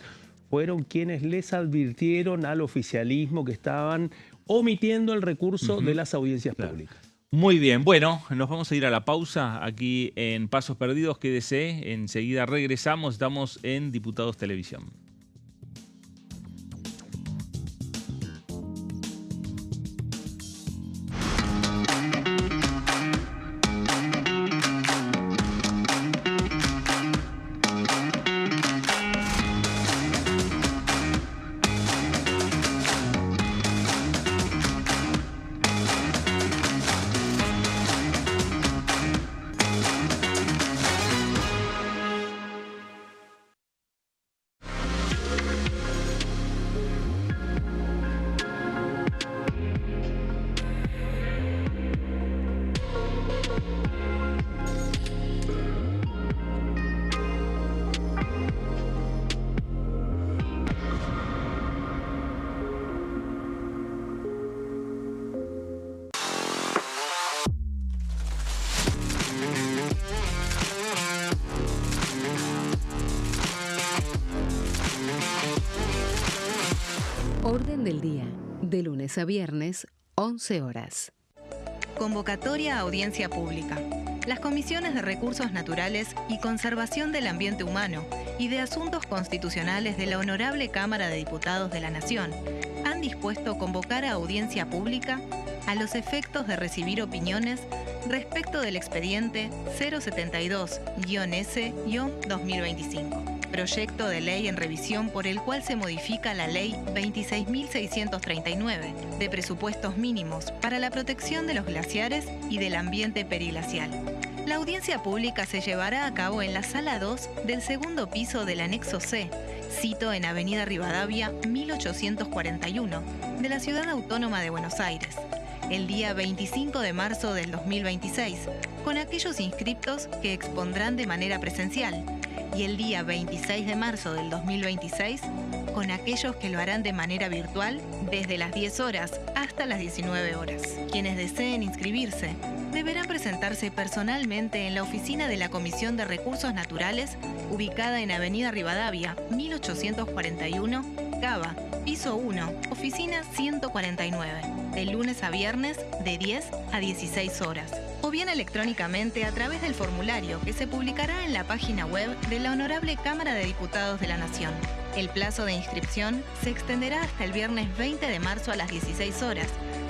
fueron quienes les advirtieron al oficialismo que estaban omitiendo el recurso de las audiencias públicas. Muy bien, bueno, nos vamos a ir a la pausa aquí en Pasos Perdidos. Quédese, enseguida regresamos, estamos en Diputados Televisión. Orden del día, de lunes a viernes, 11 horas. Convocatoria a audiencia pública. Las comisiones de Recursos Naturales y Conservación del Ambiente Humano y de Asuntos Constitucionales de la Honorable Cámara de Diputados de la Nación han dispuesto convocar a audiencia pública a los efectos de recibir opiniones respecto del expediente 072-S-2025. Proyecto de ley en revisión por el cual se modifica la Ley 26.639 de presupuestos mínimos para la protección de los glaciares y del ambiente periglacial. La audiencia pública se llevará a cabo en la Sala 2 del segundo piso del Anexo C, sito en Avenida Rivadavia 1841, de la Ciudad Autónoma de Buenos Aires, el día 25 de marzo del 2026, con aquellos inscriptos que expondrán de manera presencial, y el día 26 de marzo del 2026, con aquellos que lo harán de manera virtual desde las 10 horas hasta las 19 horas. Quienes deseen inscribirse deberán presentarse personalmente en la oficina de la Comisión de Recursos Naturales, ubicada en Avenida Rivadavia 1841, Cava, piso 1, oficina 149, de lunes a viernes de 10 a 16 horas, o bien electrónicamente a través del formulario que se publicará en la página web de la Honorable Cámara de Diputados de la Nación. El plazo de inscripción se extenderá hasta el viernes 20 de marzo a las 16 horas,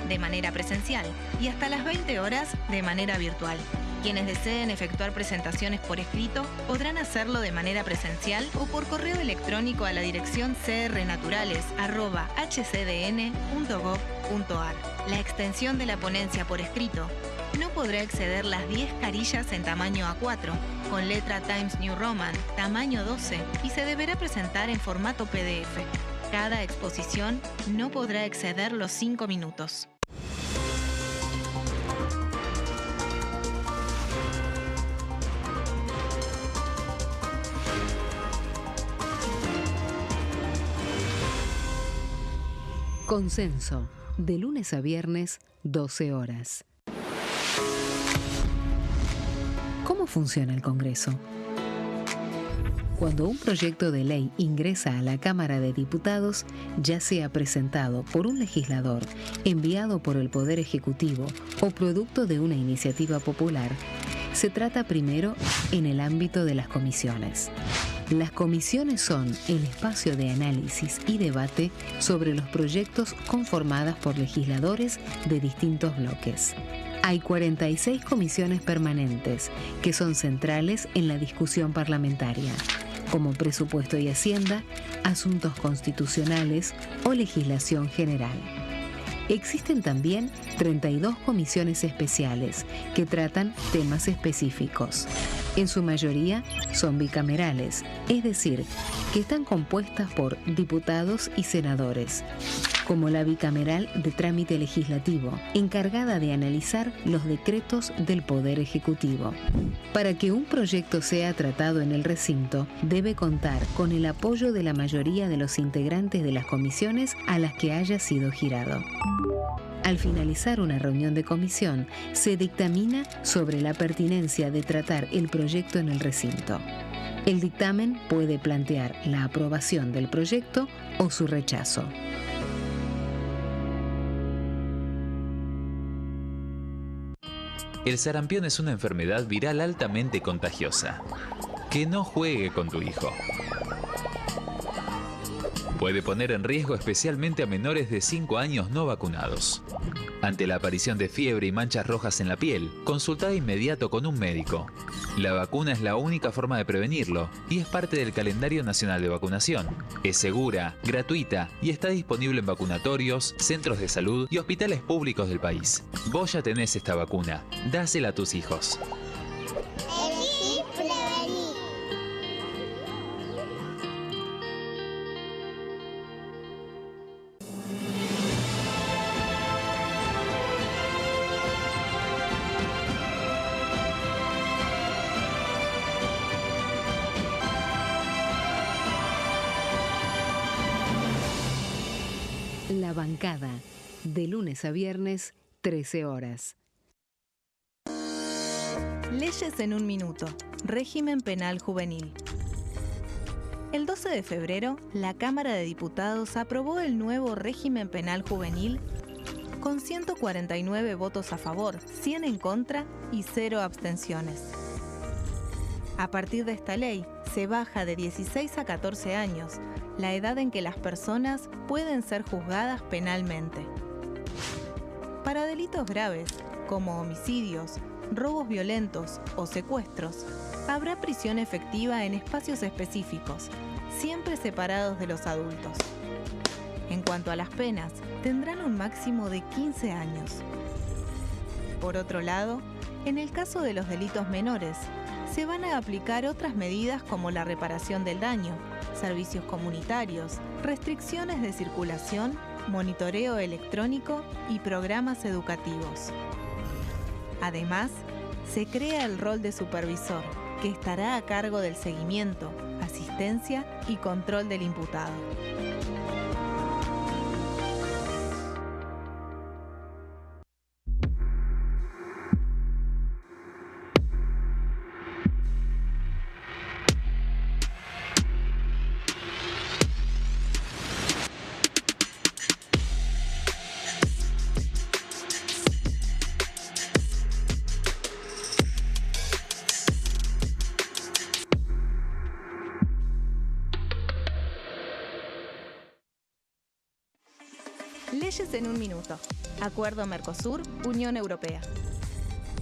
de manera presencial, y hasta las 20 horas de manera virtual. Quienes deseen efectuar presentaciones por escrito podrán hacerlo de manera presencial o por correo electrónico a la dirección crnaturales@hcdn.gov.ar. La extensión de la ponencia por escrito no podrá exceder las 10 carillas en tamaño A4, con letra Times New Roman, tamaño 12, y se deberá presentar en formato PDF. Cada exposición no podrá exceder los 5 minutos. Consenso, de lunes a viernes, 12 horas. ¿Cómo funciona el Congreso? Cuando un proyecto de ley ingresa a la Cámara de Diputados, ya sea presentado por un legislador, enviado por el Poder Ejecutivo o producto de una iniciativa popular, se trata primero en el ámbito de las comisiones. Las comisiones son el espacio de análisis y debate sobre los proyectos conformadas por legisladores de distintos bloques. Hay 46 comisiones permanentes que son centrales en la discusión parlamentaria, como Presupuesto y Hacienda, Asuntos Constitucionales o Legislación General. Existen también 32 comisiones especiales que tratan temas específicos. En su mayoría son bicamerales, es decir, que están compuestas por diputados y senadores, como la bicameral de trámite legislativo, encargada de analizar los decretos del Poder Ejecutivo. Para que un proyecto sea tratado en el recinto, debe contar con el apoyo de la mayoría de los integrantes de las comisiones a las que haya sido girado. Al finalizar una reunión de comisión, se dictamina sobre la pertinencia de tratar el proyecto en el recinto. El dictamen puede plantear la aprobación del proyecto o su rechazo. El sarampión es una enfermedad viral altamente contagiosa. Que no juegue con tu hijo. Puede poner en riesgo especialmente a menores de 5 años no vacunados. Ante la aparición de fiebre y manchas rojas en la piel, consulta de inmediato con un médico. La vacuna es la única forma de prevenirlo y es parte del calendario nacional de vacunación. Es segura, gratuita y está disponible en vacunatorios, centros de salud y hospitales públicos del país. Vos ya tenés esta vacuna, dásela a tus hijos. La bancada, de lunes a viernes, 13 horas. Leyes en un minuto. Régimen penal juvenil. El 12 de febrero, la Cámara de Diputados aprobó el nuevo régimen penal juvenil con 149 votos a favor, 100 en contra y 0 abstenciones. A partir de esta ley, se baja de 16 a 14 años la edad en que las personas pueden ser juzgadas penalmente. Para delitos graves, como homicidios, robos violentos o secuestros, habrá prisión efectiva en espacios específicos, siempre separados de los adultos. En cuanto a las penas, tendrán un máximo de 15 años. Por otro lado, en el caso de los delitos menores, se van a aplicar otras medidas como la reparación del daño, servicios comunitarios, restricciones de circulación, monitoreo electrónico y programas educativos. Además, se crea el rol de supervisor, que estará a cargo del seguimiento, asistencia y control del imputado. Leyes en un minuto. Acuerdo Mercosur-Unión Europea.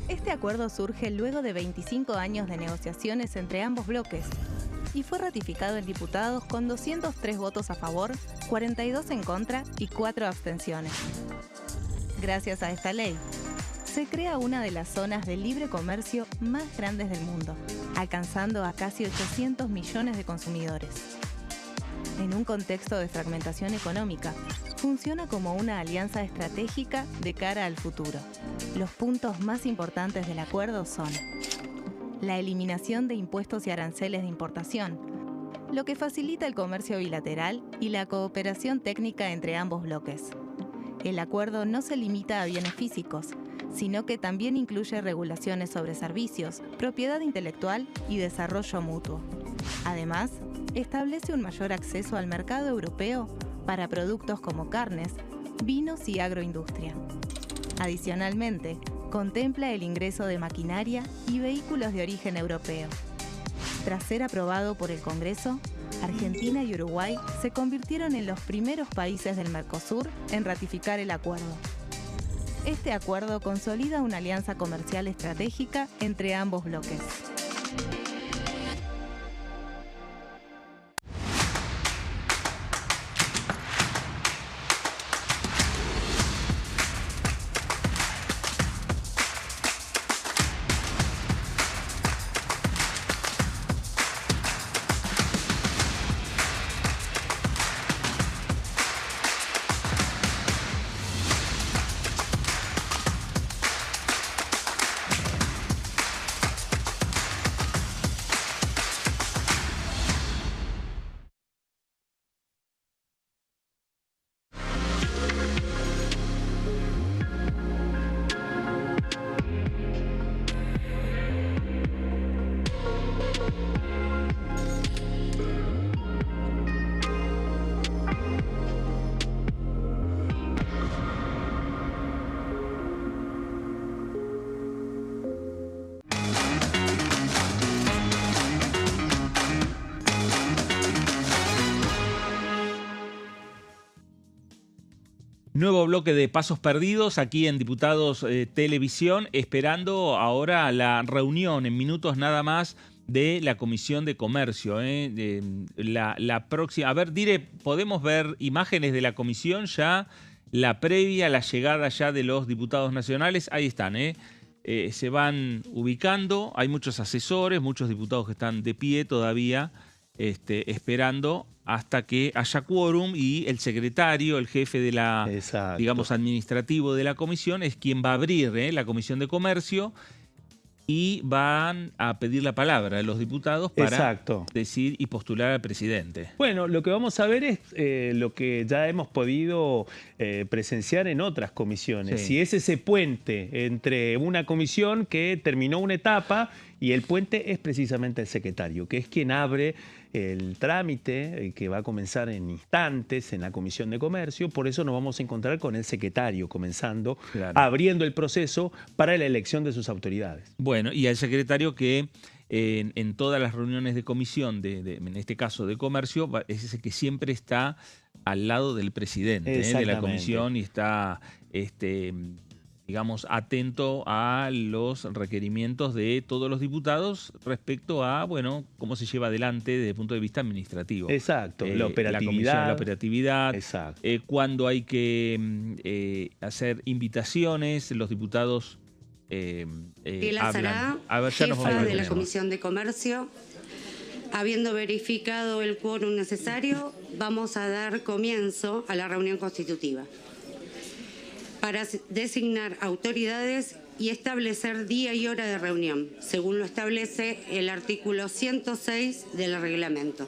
Este acuerdo surge luego de 25 años de negociaciones entre ambos bloques y fue ratificado en diputados con 203 votos a favor, 42 en contra y 4 abstenciones. Gracias a esta ley, se crea una de las zonas de libre comercio más grandes del mundo, alcanzando a casi 800 millones de consumidores. En un contexto de fragmentación económica, funciona como una alianza estratégica de cara al futuro. Los puntos más importantes del acuerdo son la eliminación de impuestos y aranceles de importación, lo que facilita el comercio bilateral y la cooperación técnica entre ambos bloques. El acuerdo no se limita a bienes físicos, sino que también incluye regulaciones sobre servicios, propiedad intelectual y desarrollo mutuo. Además, establece un mayor acceso al mercado europeo para productos como carnes, vinos y agroindustria. Adicionalmente, contempla el ingreso de maquinaria y vehículos de origen europeo. Tras ser aprobado por el Congreso, Argentina y Uruguay se convirtieron en los primeros países del Mercosur en ratificar el acuerdo. Este acuerdo consolida una alianza comercial estratégica entre ambos bloques. Nuevo bloque de pasos perdidos aquí en Diputados Televisión, esperando ahora la reunión en minutos nada más de la Comisión de Comercio. La próxima, a ver, Dire, ¿podemos ver imágenes de la comisión ya? La previa, la llegada ya de los diputados nacionales, ahí están, se van ubicando, hay muchos asesores, muchos diputados que están de pie todavía, esperando hasta que haya quórum, y el secretario, el jefe de la, digamos, administrativo de la comisión, es quien va a abrir la Comisión de Comercio, y van a pedir la palabra a los diputados para decir y postular al presidente. Bueno, lo que vamos a ver es lo que ya hemos podido presenciar en otras comisiones. Si es ese puente entre una comisión que terminó una etapa y el puente es precisamente el secretario, que es quien abre el trámite que va a comenzar en instantes en la Comisión de Comercio. Por eso nos vamos a encontrar con el secretario comenzando, abriendo el proceso para la elección de sus autoridades. Bueno, y al secretario que en todas las reuniones de comisión, en este caso de Comercio, es ese que siempre está al lado del presidente de la comisión y está, digamos, atento a los requerimientos de todos los diputados respecto a, bueno, cómo se lleva adelante desde el punto de vista administrativo. Exacto, la operatividad. La comisión, la operatividad. Exacto. Cuando hay que hacer invitaciones, los diputados Pilar Sará, jefa de la Comisión de Comercio. Habiendo verificado el quórum necesario, vamos a dar comienzo a la reunión constitutiva para designar autoridades y establecer día y hora de reunión, según lo establece el artículo 106 del reglamento.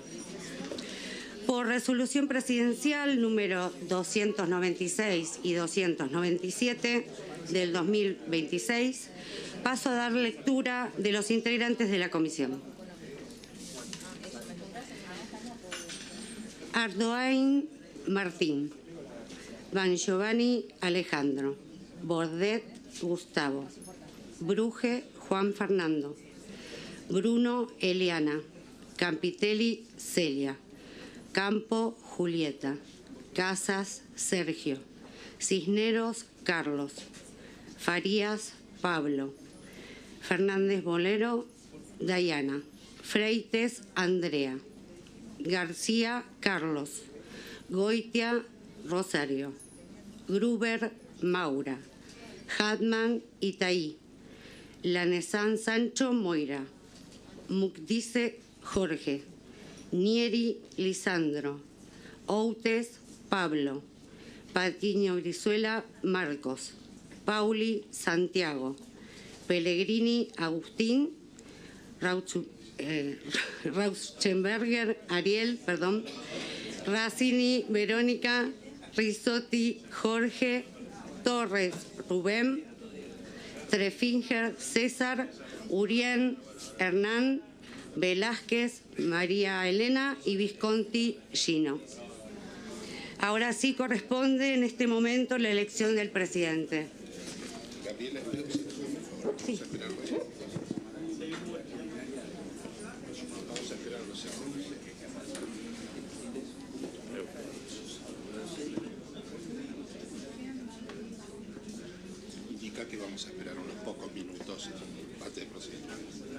Por resolución presidencial número 296 y 297 del 2026, paso a dar lectura de los integrantes de la comisión. Ardoain Martín, Bangiovanni Alejandro, Bordet Gustavo, Bruje Juan Fernando, Bruno Eliana, Campitelli Celia, Campo Julieta, Casas Sergio, Cisneros Carlos, Farías Pablo, Fernández Bolero Dayana, Freites Andrea, García Carlos, Goitia Rosario, Gruber Maura, Hadman Itaí, Lanesan Sancho Moira, Mukdice Jorge, Nieri Lisandro, Outes Pablo, Patiño Brizuela Marcos, Pauli Santiago, Pellegrini Agustín, Rauschenberger Ariel, Razzini Verónica, Risotti Jorge, Torres Rubén, Trefinger César, Urien Hernán, Velázquez María Elena y Visconti Gino. Ahora sí corresponde en este momento la elección del presidente. Sí. Indica que vamos a esperar unos pocos minutos antes de proceder.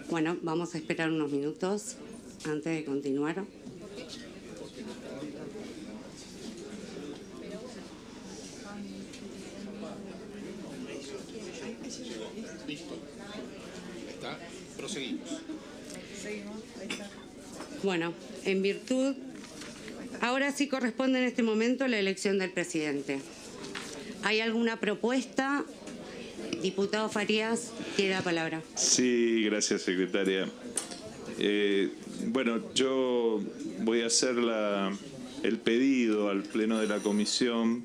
Bueno, vamos a esperar unos minutos antes de continuar. Listo. ¿Está? Proseguimos. Bueno, en virtud, ahora sí corresponde en este momento la elección del presidente. ¿Hay alguna propuesta? Diputado Farías, tiene la palabra. Sí, gracias, secretaria. Bueno, yo voy a hacer el pedido al Pleno de la Comisión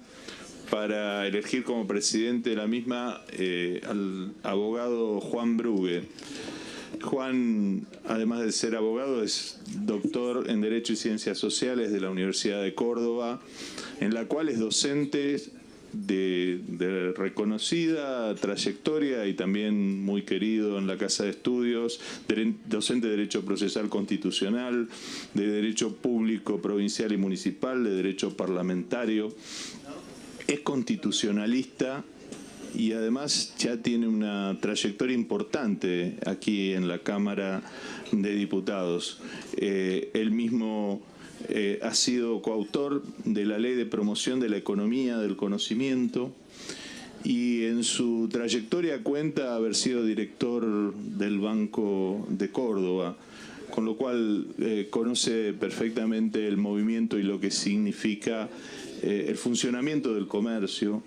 para elegir como presidente de la misma al abogado Juan Brugge. Juan, además de ser abogado, es doctor en Derecho y Ciencias Sociales de la Universidad de Córdoba, en la cual es docente de reconocida trayectoria y también muy querido en la Casa de Estudios, docente de Derecho Procesal Constitucional, de Derecho Público Provincial y Municipal, de Derecho Parlamentario. Es constitucionalista y además ya tiene una trayectoria importante aquí en la Cámara de Diputados. Él mismo ha sido coautor de la Ley de Promoción de la Economía del Conocimiento y en su trayectoria cuenta haber sido director del Banco de Córdoba, con lo cual conoce perfectamente el movimiento y lo que significa el funcionamiento del comercio,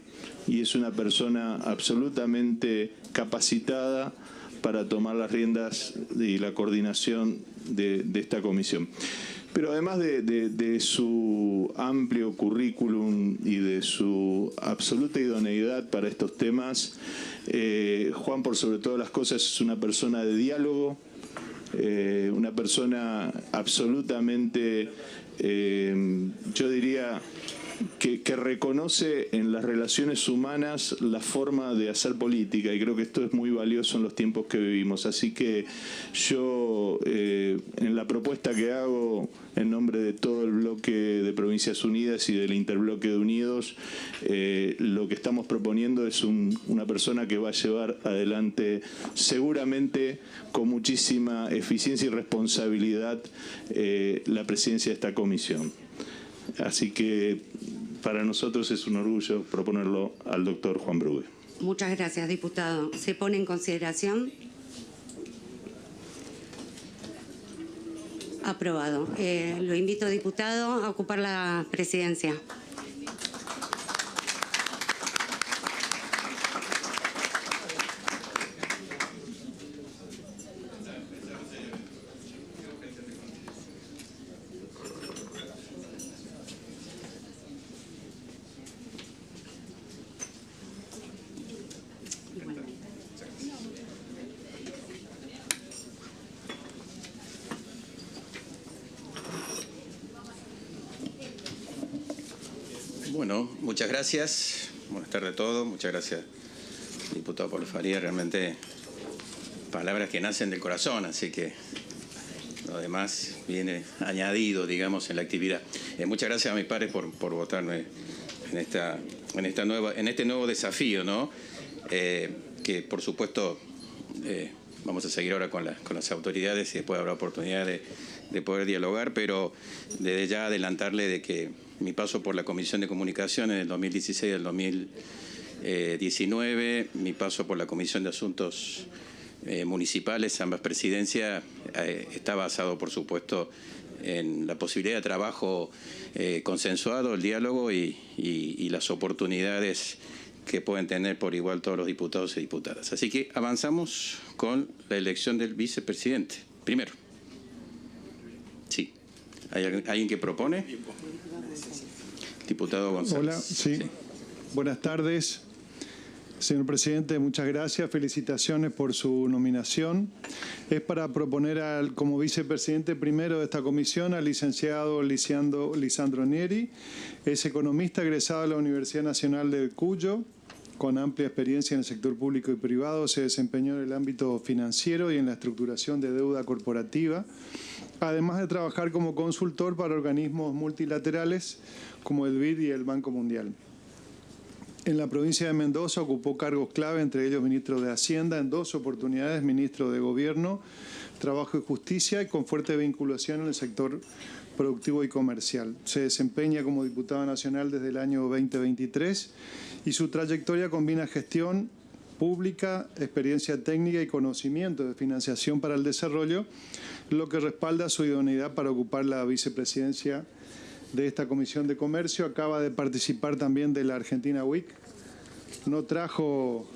y es una persona absolutamente capacitada para tomar las riendas y la coordinación de esta comisión. Pero además de su amplio currículum y de su absoluta idoneidad para estos temas, Juan, por sobre todas las cosas, es una persona de diálogo, una persona absolutamente, yo diría, que reconoce en las relaciones humanas la forma de hacer política, y creo que esto es muy valioso en los tiempos que vivimos. Así que yo, en la propuesta que hago en nombre de todo el bloque de Provincias Unidas y del interbloque de Unidos, lo que estamos proponiendo es una persona que va a llevar adelante seguramente con muchísima eficiencia y responsabilidad la presidencia de esta comisión. Así que para nosotros es un orgullo proponerlo al doctor Juan Brugué. Muchas gracias, diputado. ¿Se pone en consideración? Aprobado. Lo invito, diputado, a ocupar la presidencia. Bueno, muchas gracias. Buenas tardes a todos. Muchas gracias, diputado Pablo Farías. Realmente palabras que nacen del corazón, así que lo demás viene añadido, digamos, en la actividad. Muchas gracias a mis pares por votarme en este nuevo desafío, ¿no? Que por supuesto vamos a seguir ahora con las autoridades y después habrá oportunidad de poder dialogar, pero desde ya adelantarle de que mi paso por la Comisión de Comunicación en el 2016 y el 2019, mi paso por la Comisión de Asuntos Municipales, ambas presidencias, está basado, por supuesto, en la posibilidad de trabajo consensuado, el diálogo y las oportunidades que pueden tener por igual todos los diputados y diputadas. Así que avanzamos con la elección del vicepresidente. Primero. Sí. ¿Hay alguien que propone? Diputado González. Hola, sí. Buenas tardes. Señor presidente, muchas gracias. Felicitaciones por su nominación. Es para proponer como vicepresidente primero de esta comisión al licenciado Lisandro Nieri. Es economista egresado de la Universidad Nacional de Cuyo, con amplia experiencia en el sector público y privado. Se desempeñó en el ámbito financiero y en la estructuración de deuda corporativa, además de trabajar como consultor para organismos multilaterales como el BID y el Banco Mundial. En la provincia de Mendoza ocupó cargos clave, entre ellos ministro de Hacienda, en 2 oportunidades, ministro de Gobierno, Trabajo y Justicia, y con fuerte vinculación en el sector productivo y comercial. Se desempeña como diputado nacional desde el año 2023 y su trayectoria combina gestión pública, experiencia técnica y conocimiento de financiación para el desarrollo, lo que respalda su idoneidad para ocupar la vicepresidencia de esta Comisión de Comercio. Acaba de participar también de la Argentina Week. No trajo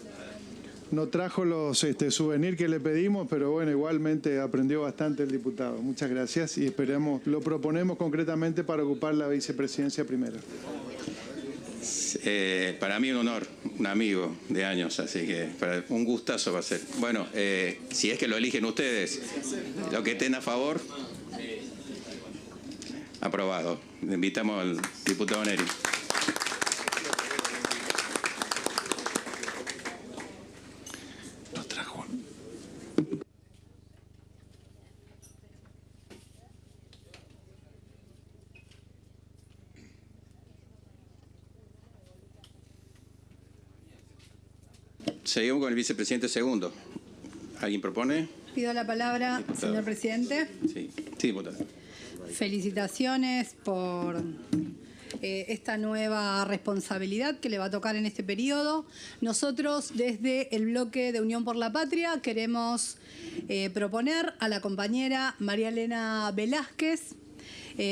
los souvenirs que le pedimos, pero bueno, igualmente aprendió bastante el diputado. Muchas gracias y lo proponemos concretamente para ocupar la vicepresidencia primero. Para mí un honor, un amigo de años, así que un gustazo va a ser. Bueno, si es que lo eligen ustedes, lo que estén a favor, aprobado. Le invitamos al diputado Neri. Lo trajo. Seguimos con el vicepresidente segundo. ¿Alguien propone? Pido la palabra, Diputado. señor presidente. Sí, diputado. Felicitaciones por esta nueva responsabilidad que le va a tocar en este periodo. Nosotros, desde el bloque de Unión por la Patria, queremos proponer a la compañera María Elena Velázquez,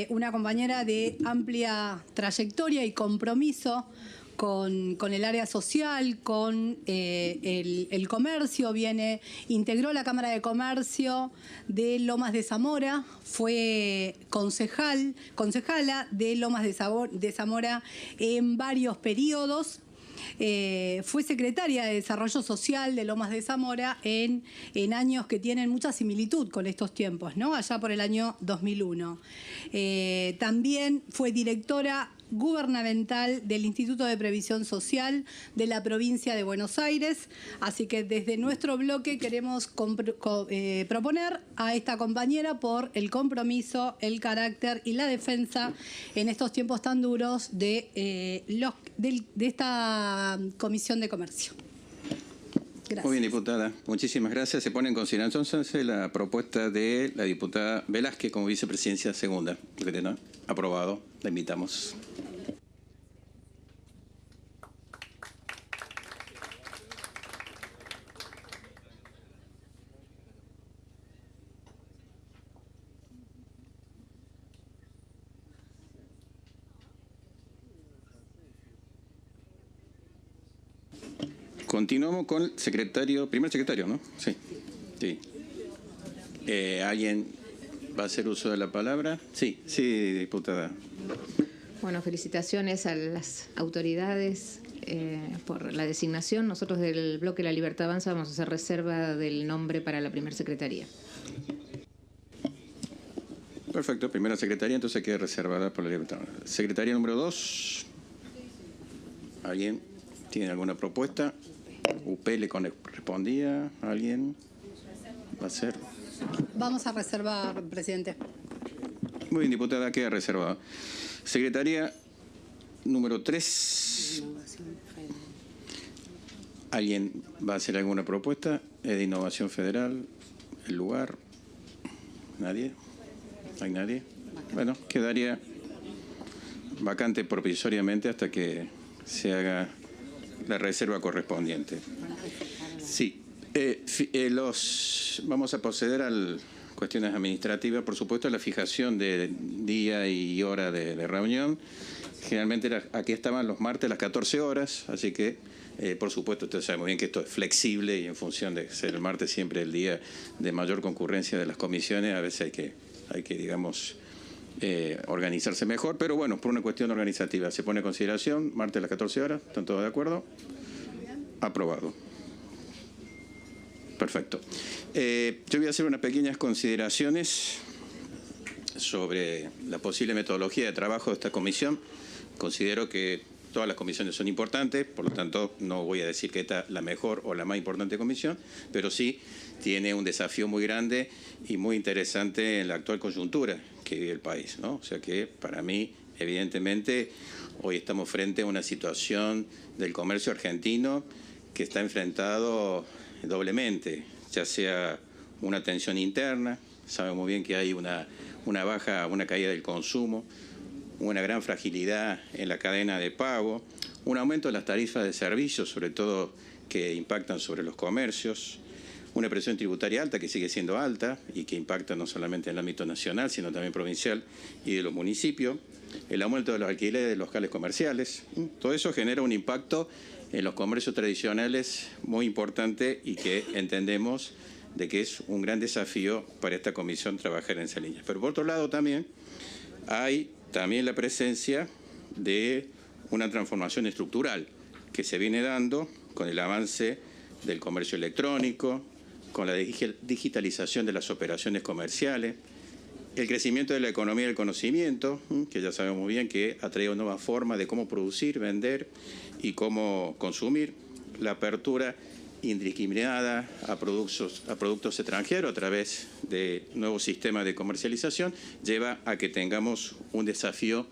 una compañera de amplia trayectoria y compromiso con el área social, con el comercio. Integró la Cámara de Comercio de Lomas de Zamora, fue concejala de Lomas de Zamora en varios periodos. Fue secretaria de Desarrollo Social de Lomas de Zamora en años que tienen mucha similitud con estos tiempos, ¿no? Allá por el año 2001. También fue directora gubernamental del Instituto de Previsión Social de la provincia de Buenos Aires. Así que desde nuestro bloque queremos proponer a esta compañera por el compromiso, el carácter y la defensa en estos tiempos tan duros de esta Comisión de Comercio. Gracias. Muy bien, diputada. Muchísimas gracias. Se pone en consideración entonces la propuesta de la diputada Velázquez como vicepresidencia segunda. Aprobado. La invitamos. Continuamos con el secretario, primer secretario, ¿no? Sí. Sí. ¿Alguien va a hacer uso de la palabra? Sí, diputada. Bueno, felicitaciones a las autoridades por la designación. Nosotros del bloque La Libertad Avanza vamos a hacer reserva del nombre para la primera secretaría. Perfecto, primera secretaría, entonces queda reservada por la Libertad. Secretaría número 2. ¿Alguien tiene alguna propuesta? ¿UP le correspondía a alguien? ¿Va a ser? Vamos a reservar, presidente. Muy bien, diputada, queda reservada. Secretaría número 3. ¿Alguien va a hacer alguna propuesta? ¿Es de Innovación Federal? ¿El lugar? ¿Nadie? ¿Hay nadie? Bueno, quedaría vacante provisoriamente hasta que se haga la reserva correspondiente. Sí. Vamos a proceder a cuestiones administrativas. Por supuesto, la fijación de día y hora de reunión. Generalmente aquí estaban los martes a las 14 horas, así que, por supuesto, ustedes saben muy bien que esto es flexible y en función de ser el martes siempre el día de mayor concurrencia de las comisiones, a veces hay que digamos, organizarse mejor, pero bueno, por una cuestión organizativa. Se pone en consideración, martes a las 14 horas, ¿están todos de acuerdo? Aprobado. Perfecto. Yo voy a hacer unas pequeñas consideraciones sobre la posible metodología de trabajo de esta comisión. Considero que todas las comisiones son importantes, por lo tanto no voy a decir que esta es la mejor o la más importante comisión, pero sí tiene un desafío muy grande y muy interesante en la actual coyuntura que vive el país, ¿no? O sea que para mí, evidentemente, hoy estamos frente a una situación del comercio argentino que está enfrentado doblemente, ya sea una tensión interna, sabe muy bien que hay una caída del consumo, una gran fragilidad en la cadena de pago, un aumento de las tarifas de servicios, sobre todo que impactan sobre los comercios, una presión tributaria alta que sigue siendo alta y que impacta no solamente en el ámbito nacional, sino también provincial y de los municipios, el aumento de los alquileres de locales comerciales. Todo eso genera un impacto en los comercios tradicionales muy importante y que entendemos de que es un gran desafío para esta comisión trabajar en esa línea. Pero por otro lado también hay la presencia de una transformación estructural que se viene dando con el avance del comercio electrónico, con la digitalización de las operaciones comerciales, el crecimiento de la economía del conocimiento, que ya sabemos muy bien que ha traído nuevas formas de cómo producir, vender y cómo consumir, la apertura indiscriminada a productos extranjeros a través de nuevos sistemas de comercialización, lleva a que tengamos un desafío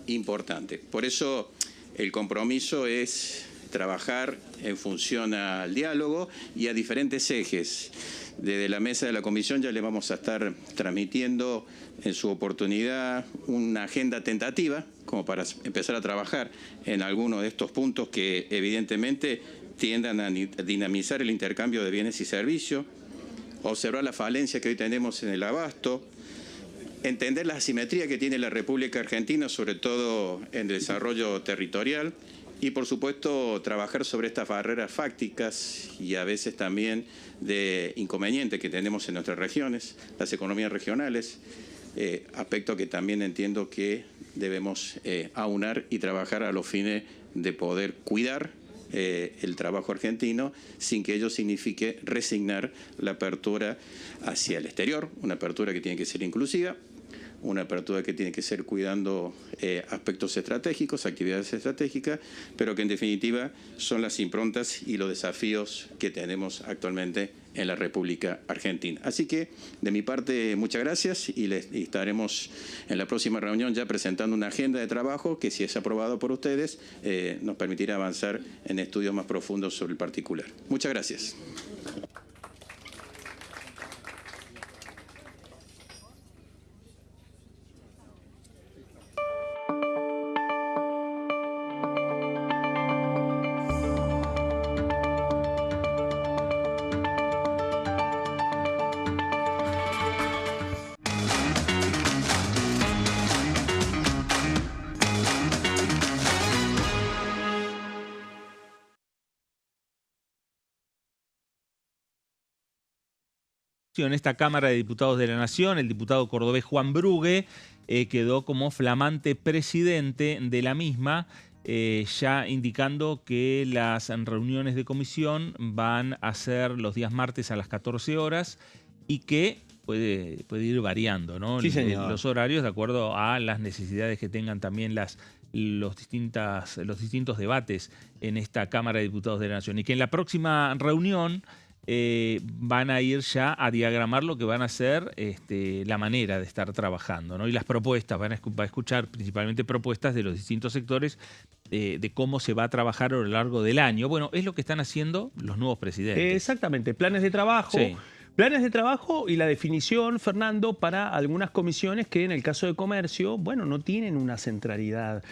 importante. Por eso el compromiso es trabajar en función al diálogo y a diferentes ejes. Desde la mesa de la comisión ya le vamos a estar transmitiendo en su oportunidad una agenda tentativa como para empezar a trabajar en algunos de estos puntos que evidentemente tiendan a dinamizar el intercambio de bienes y servicios, observar la falencia que hoy tenemos en el abasto, entender la asimetría que tiene la República Argentina, sobre todo en el desarrollo territorial, y por supuesto trabajar sobre estas barreras fácticas y a veces también de inconvenientes que tenemos en nuestras regiones, las economías regionales, aspecto que también entiendo que debemos aunar y trabajar a los fines de poder cuidar el trabajo argentino sin que ello signifique resignar la apertura hacia el exterior, una apertura que tiene que ser inclusiva, una apertura que tiene que ser cuidando aspectos estratégicos, actividades estratégicas, pero que en definitiva son las improntas y los desafíos que tenemos actualmente en la República Argentina. Así que, de mi parte, muchas gracias y estaremos en la próxima reunión ya presentando una agenda de trabajo que, si es aprobado por ustedes, nos permitirá avanzar en estudios más profundos sobre el particular. Muchas gracias. En esta Cámara de Diputados de la Nación, el diputado cordobés Juan Brugue quedó como flamante presidente de la misma, ya indicando que las reuniones de comisión van a ser los días martes a las 14 horas y que puede ir variando, ¿no? Sí, señor. Los horarios de acuerdo a las necesidades que tengan también los distintos debates en esta Cámara de Diputados de la Nación. Y que en la próxima reunión van a ir ya a diagramar lo que van a ser la manera de estar trabajando, ¿no? Y las propuestas, va a escuchar principalmente propuestas de los distintos sectores de cómo se va a trabajar a lo largo del año. Bueno, es lo que están haciendo los nuevos presidentes. Exactamente, planes de trabajo. Sí. Planes de trabajo y la definición, Fernando, para algunas comisiones que en el caso de comercio, bueno, no tienen una centralidad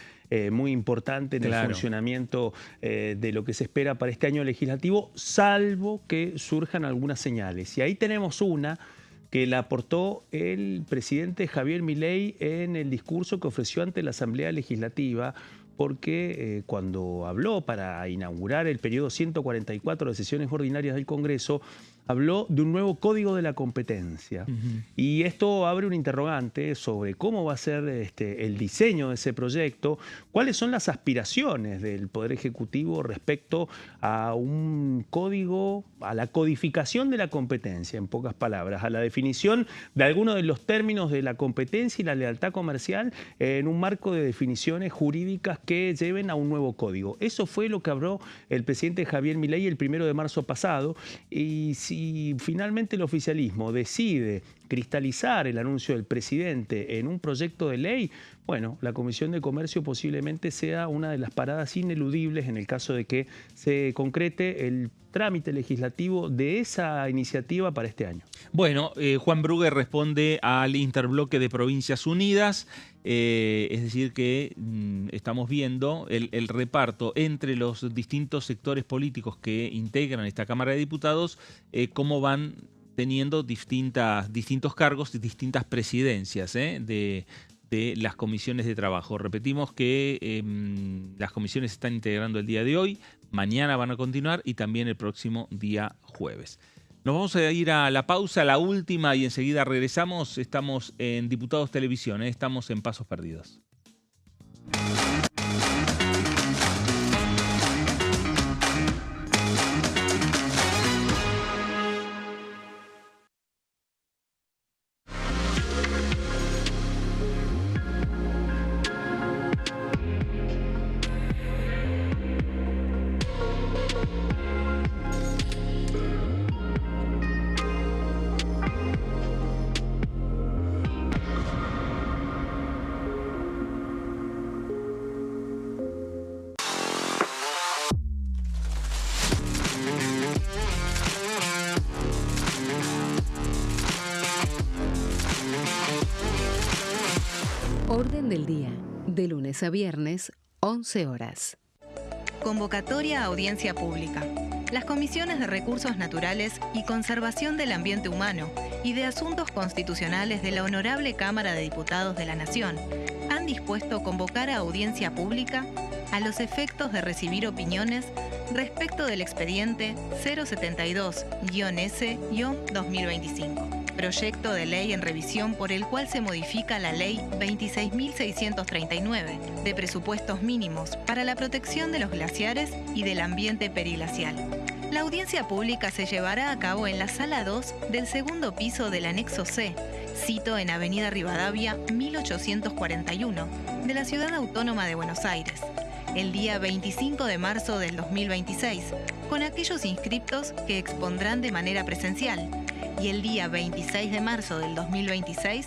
muy importante en el funcionamiento de lo que se espera para este año legislativo, salvo que surjan algunas señales. Y ahí tenemos una que la aportó el presidente Javier Milei en el discurso que ofreció ante la Asamblea Legislativa, porque cuando habló para inaugurar el periodo 144 de sesiones ordinarias del Congreso, habló de un nuevo código de la competencia. Y esto abre un interrogante sobre cómo va a ser el diseño de ese proyecto, cuáles son las aspiraciones del Poder Ejecutivo respecto a un código, a la codificación de la competencia, en pocas palabras, a la definición de algunos de los términos de la competencia y la lealtad comercial en un marco de definiciones jurídicas que lleven a un nuevo código. Eso fue lo que habló el presidente Javier Milei el 1 de marzo pasado, y si finalmente el oficialismo decide cristalizar el anuncio del presidente en un proyecto de ley, bueno, la Comisión de Comercio posiblemente sea una de las paradas ineludibles en el caso de que se concrete el trámite legislativo de esa iniciativa para este año. Bueno, Juan Brugue responde al interbloque de Provincias Unidas, es decir que estamos viendo el reparto entre los distintos sectores políticos que integran esta Cámara de Diputados, cómo van teniendo distintos cargos y distintas presidencias de las comisiones de trabajo. Repetimos que las comisiones se están integrando el día de hoy, mañana van a continuar y también el próximo día jueves. Nos vamos a ir a la pausa, la última, y enseguida regresamos. Estamos en Diputados Televisión, estamos en Pasos Perdidos. Orden del día, de lunes a viernes, 11 horas. Convocatoria a audiencia pública. Las comisiones de Recursos Naturales y Conservación del Ambiente Humano y de Asuntos Constitucionales de la Honorable Cámara de Diputados de la Nación han dispuesto convocar a audiencia pública a los efectos de recibir opiniones respecto del expediente 072-S-2025. Proyecto de ley en revisión por el cual se modifica la Ley 26.639 de presupuestos mínimos para la protección de los glaciares y del ambiente periglacial. La audiencia pública se llevará a cabo en la Sala 2 del segundo piso del Anexo C, Cito en Avenida Rivadavia 1841, de la Ciudad Autónoma de Buenos Aires, el día 25 de marzo del 2026, con aquellos inscriptos que expondrán de manera presencial, y el día 26 de marzo del 2026,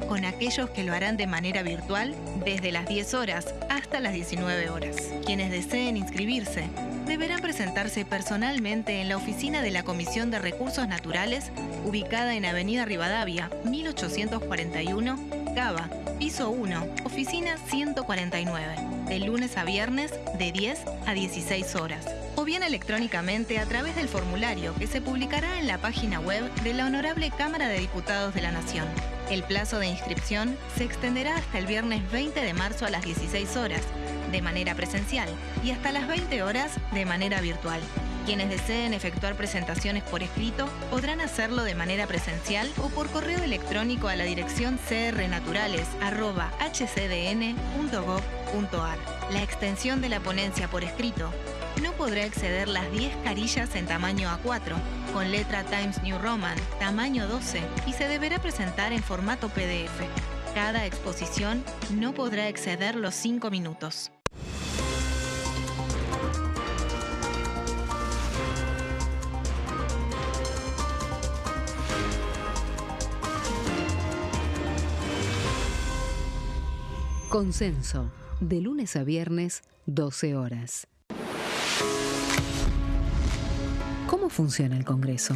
con aquellos que lo harán de manera virtual desde las 10 horas hasta las 19 horas. Quienes deseen inscribirse deberán presentarse personalmente en la oficina de la Comisión de Recursos Naturales, ubicada en Avenida Rivadavia 1841, Cava, piso 1, oficina 149, de lunes a viernes de 10 a 16 horas, o bien electrónicamente a través del formulario que se publicará en la página web de la Honorable Cámara de Diputados de la Nación. El plazo de inscripción se extenderá hasta el viernes 20 de marzo a las 16 horas, de manera presencial, y hasta las 20 horas de manera virtual. Quienes deseen efectuar presentaciones por escrito podrán hacerlo de manera presencial o por correo electrónico a la dirección crnaturales@hcdn.gov.ar. La extensión de la ponencia por escrito no podrá exceder las 10 carillas en tamaño A4, con letra Times New Roman, tamaño 12, y se deberá presentar en formato PDF. Cada exposición no podrá exceder los 5 minutos. Consenso, de lunes a viernes, 12 horas. ¿Cómo funciona el Congreso?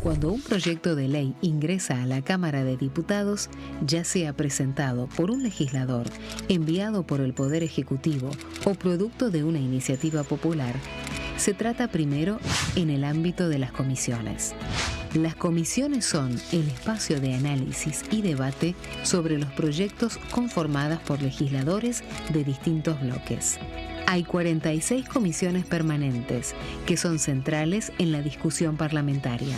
Cuando un proyecto de ley ingresa a la Cámara de Diputados, ya sea presentado por un legislador, enviado por el Poder Ejecutivo o producto de una iniciativa popular, se trata primero en el ámbito de las comisiones. Las comisiones son el espacio de análisis y debate sobre los proyectos conformadas por legisladores de distintos bloques. Hay 46 comisiones permanentes que son centrales en la discusión parlamentaria,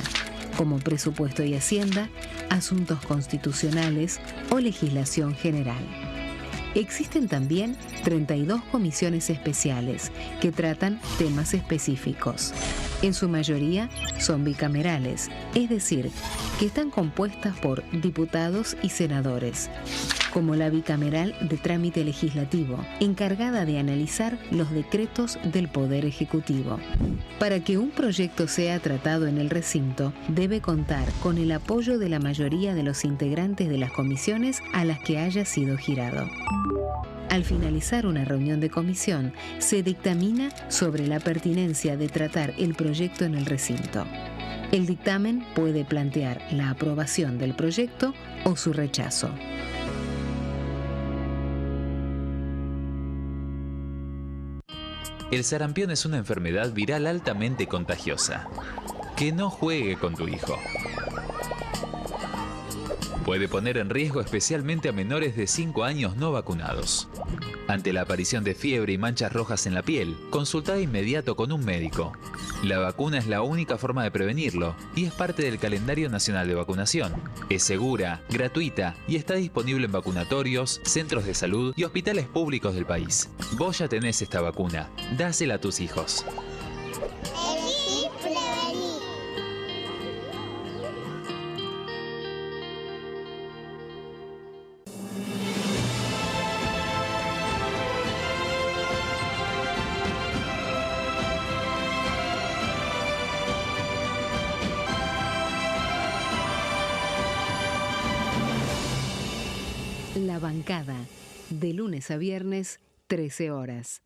como Presupuesto y Hacienda, Asuntos Constitucionales o Legislación General. Existen también 32 comisiones especiales que tratan temas específicos. En su mayoría son bicamerales, es decir, que están compuestas por diputados y senadores, como la bicameral de trámite legislativo, encargada de analizar los decretos del Poder Ejecutivo. Para que un proyecto sea tratado en el recinto, debe contar con el apoyo de la mayoría de los integrantes de las comisiones a las que haya sido girado. Al finalizar una reunión de comisión, se dictamina sobre la pertinencia de tratar el proyecto en el recinto. El dictamen puede plantear la aprobación del proyecto o su rechazo. El sarampión es una enfermedad viral altamente contagiosa. Que no juegue con tu hijo. Puede poner en riesgo especialmente a menores de 5 años no vacunados. Ante la aparición de fiebre y manchas rojas en la piel, consulta de inmediato con un médico. La vacuna es la única forma de prevenirlo y es parte del calendario nacional de vacunación. Es segura, gratuita y está disponible en vacunatorios, centros de salud y hospitales públicos del país. Vos ya tenés esta vacuna. Dásela a tus hijos. La bancada, de lunes a viernes, 13 horas.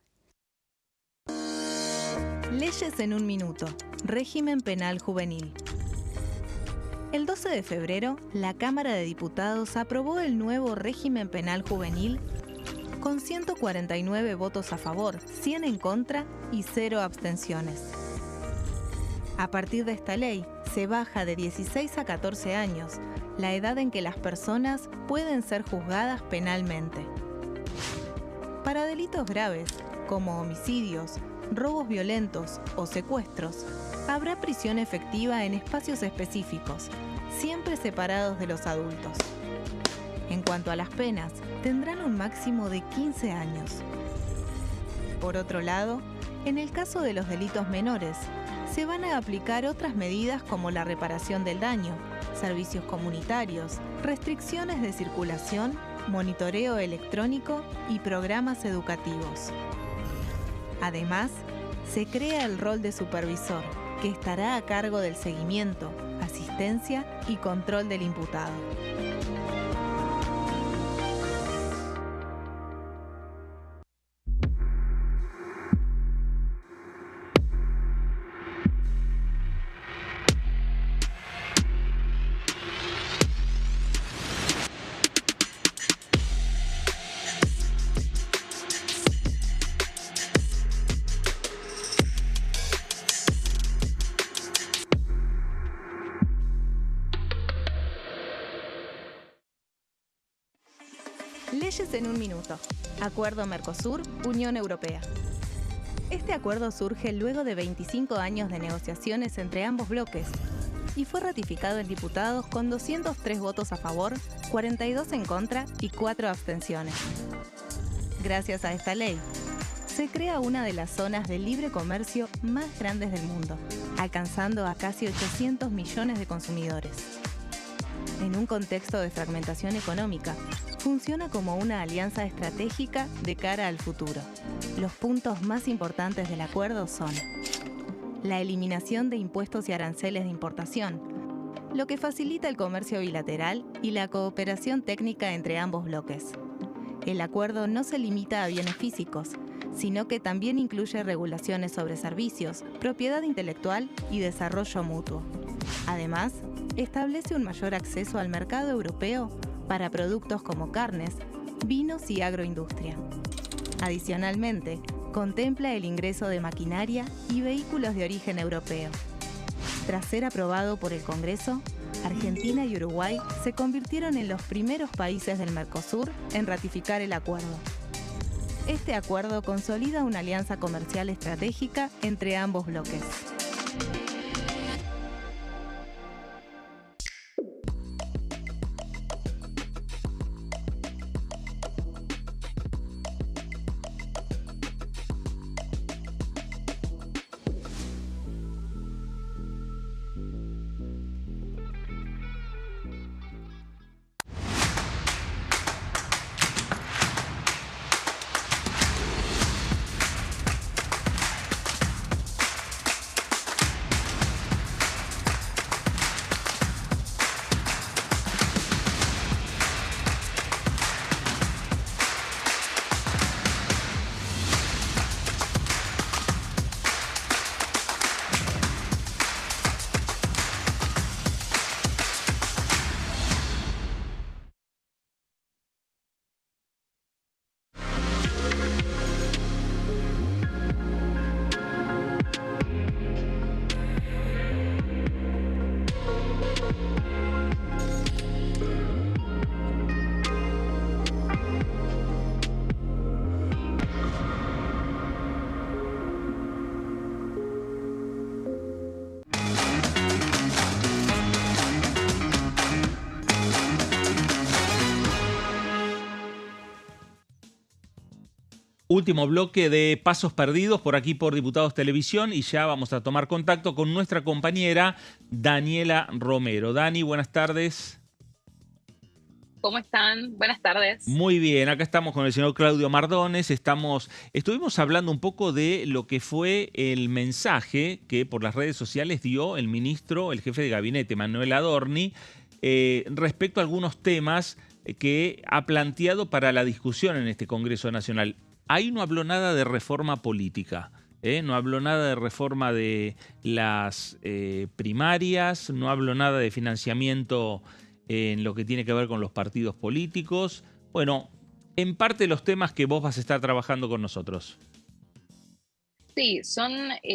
Leyes en un minuto. Régimen penal juvenil. El 12 de febrero, la Cámara de Diputados aprobó el nuevo régimen penal juvenil con 149 votos a favor, 100 en contra y 0 abstenciones. A partir de esta ley, se baja de 16 a 14 años la edad en que las personas pueden ser juzgadas penalmente. Para delitos graves, como homicidios, robos violentos o secuestros, habrá prisión efectiva en espacios específicos, siempre separados de los adultos. En cuanto a las penas, tendrán un máximo de 15 años. Por otro lado, en el caso de los delitos menores, se van a aplicar otras medidas como la reparación del daño, servicios comunitarios, restricciones de circulación, monitoreo electrónico y programas educativos. Además, se crea el rol de supervisor, que estará a cargo del seguimiento, asistencia y control del imputado. Leyes en un minuto. Acuerdo Mercosur-Unión Europea. Este acuerdo surge luego de 25 años de negociaciones entre ambos bloques y fue ratificado en diputados con 203 votos a favor, 42 en contra y 4 abstenciones. Gracias a esta ley, se crea una de las zonas de libre comercio más grandes del mundo, alcanzando a casi 800 millones de consumidores. En un contexto de fragmentación económica, funciona como una alianza estratégica de cara al futuro. Los puntos más importantes del acuerdo son la eliminación de impuestos y aranceles de importación, lo que facilita el comercio bilateral y la cooperación técnica entre ambos bloques. El acuerdo no se limita a bienes físicos, sino que también incluye regulaciones sobre servicios, propiedad intelectual y desarrollo mutuo. Además, establece un mayor acceso al mercado europeo para productos como carnes, vinos y agroindustria. Adicionalmente, contempla el ingreso de maquinaria y vehículos de origen europeo. Tras ser aprobado por el Congreso, Argentina y Uruguay se convirtieron en los primeros países del Mercosur en ratificar el acuerdo. Este acuerdo consolida una alianza comercial estratégica entre ambos bloques. Último bloque de Pasos Perdidos por aquí por Diputados Televisión y ya vamos a tomar contacto con nuestra compañera Daniela Romero. Dani, buenas tardes. ¿Cómo están? Buenas tardes. Muy bien, acá estamos con el señor Claudio Mardones. Estuvimos hablando un poco de lo que fue el mensaje que por las redes sociales dio el ministro, el jefe de gabinete, Manuel Adorni, respecto a algunos temas que ha planteado para la discusión en este Congreso Nacional. Ahí no habló nada de reforma política, no habló nada de reforma de las primarias, no habló nada de financiamiento en lo que tiene que ver con los partidos políticos. Bueno, en parte los temas que vos vas a estar trabajando con nosotros. Sí, son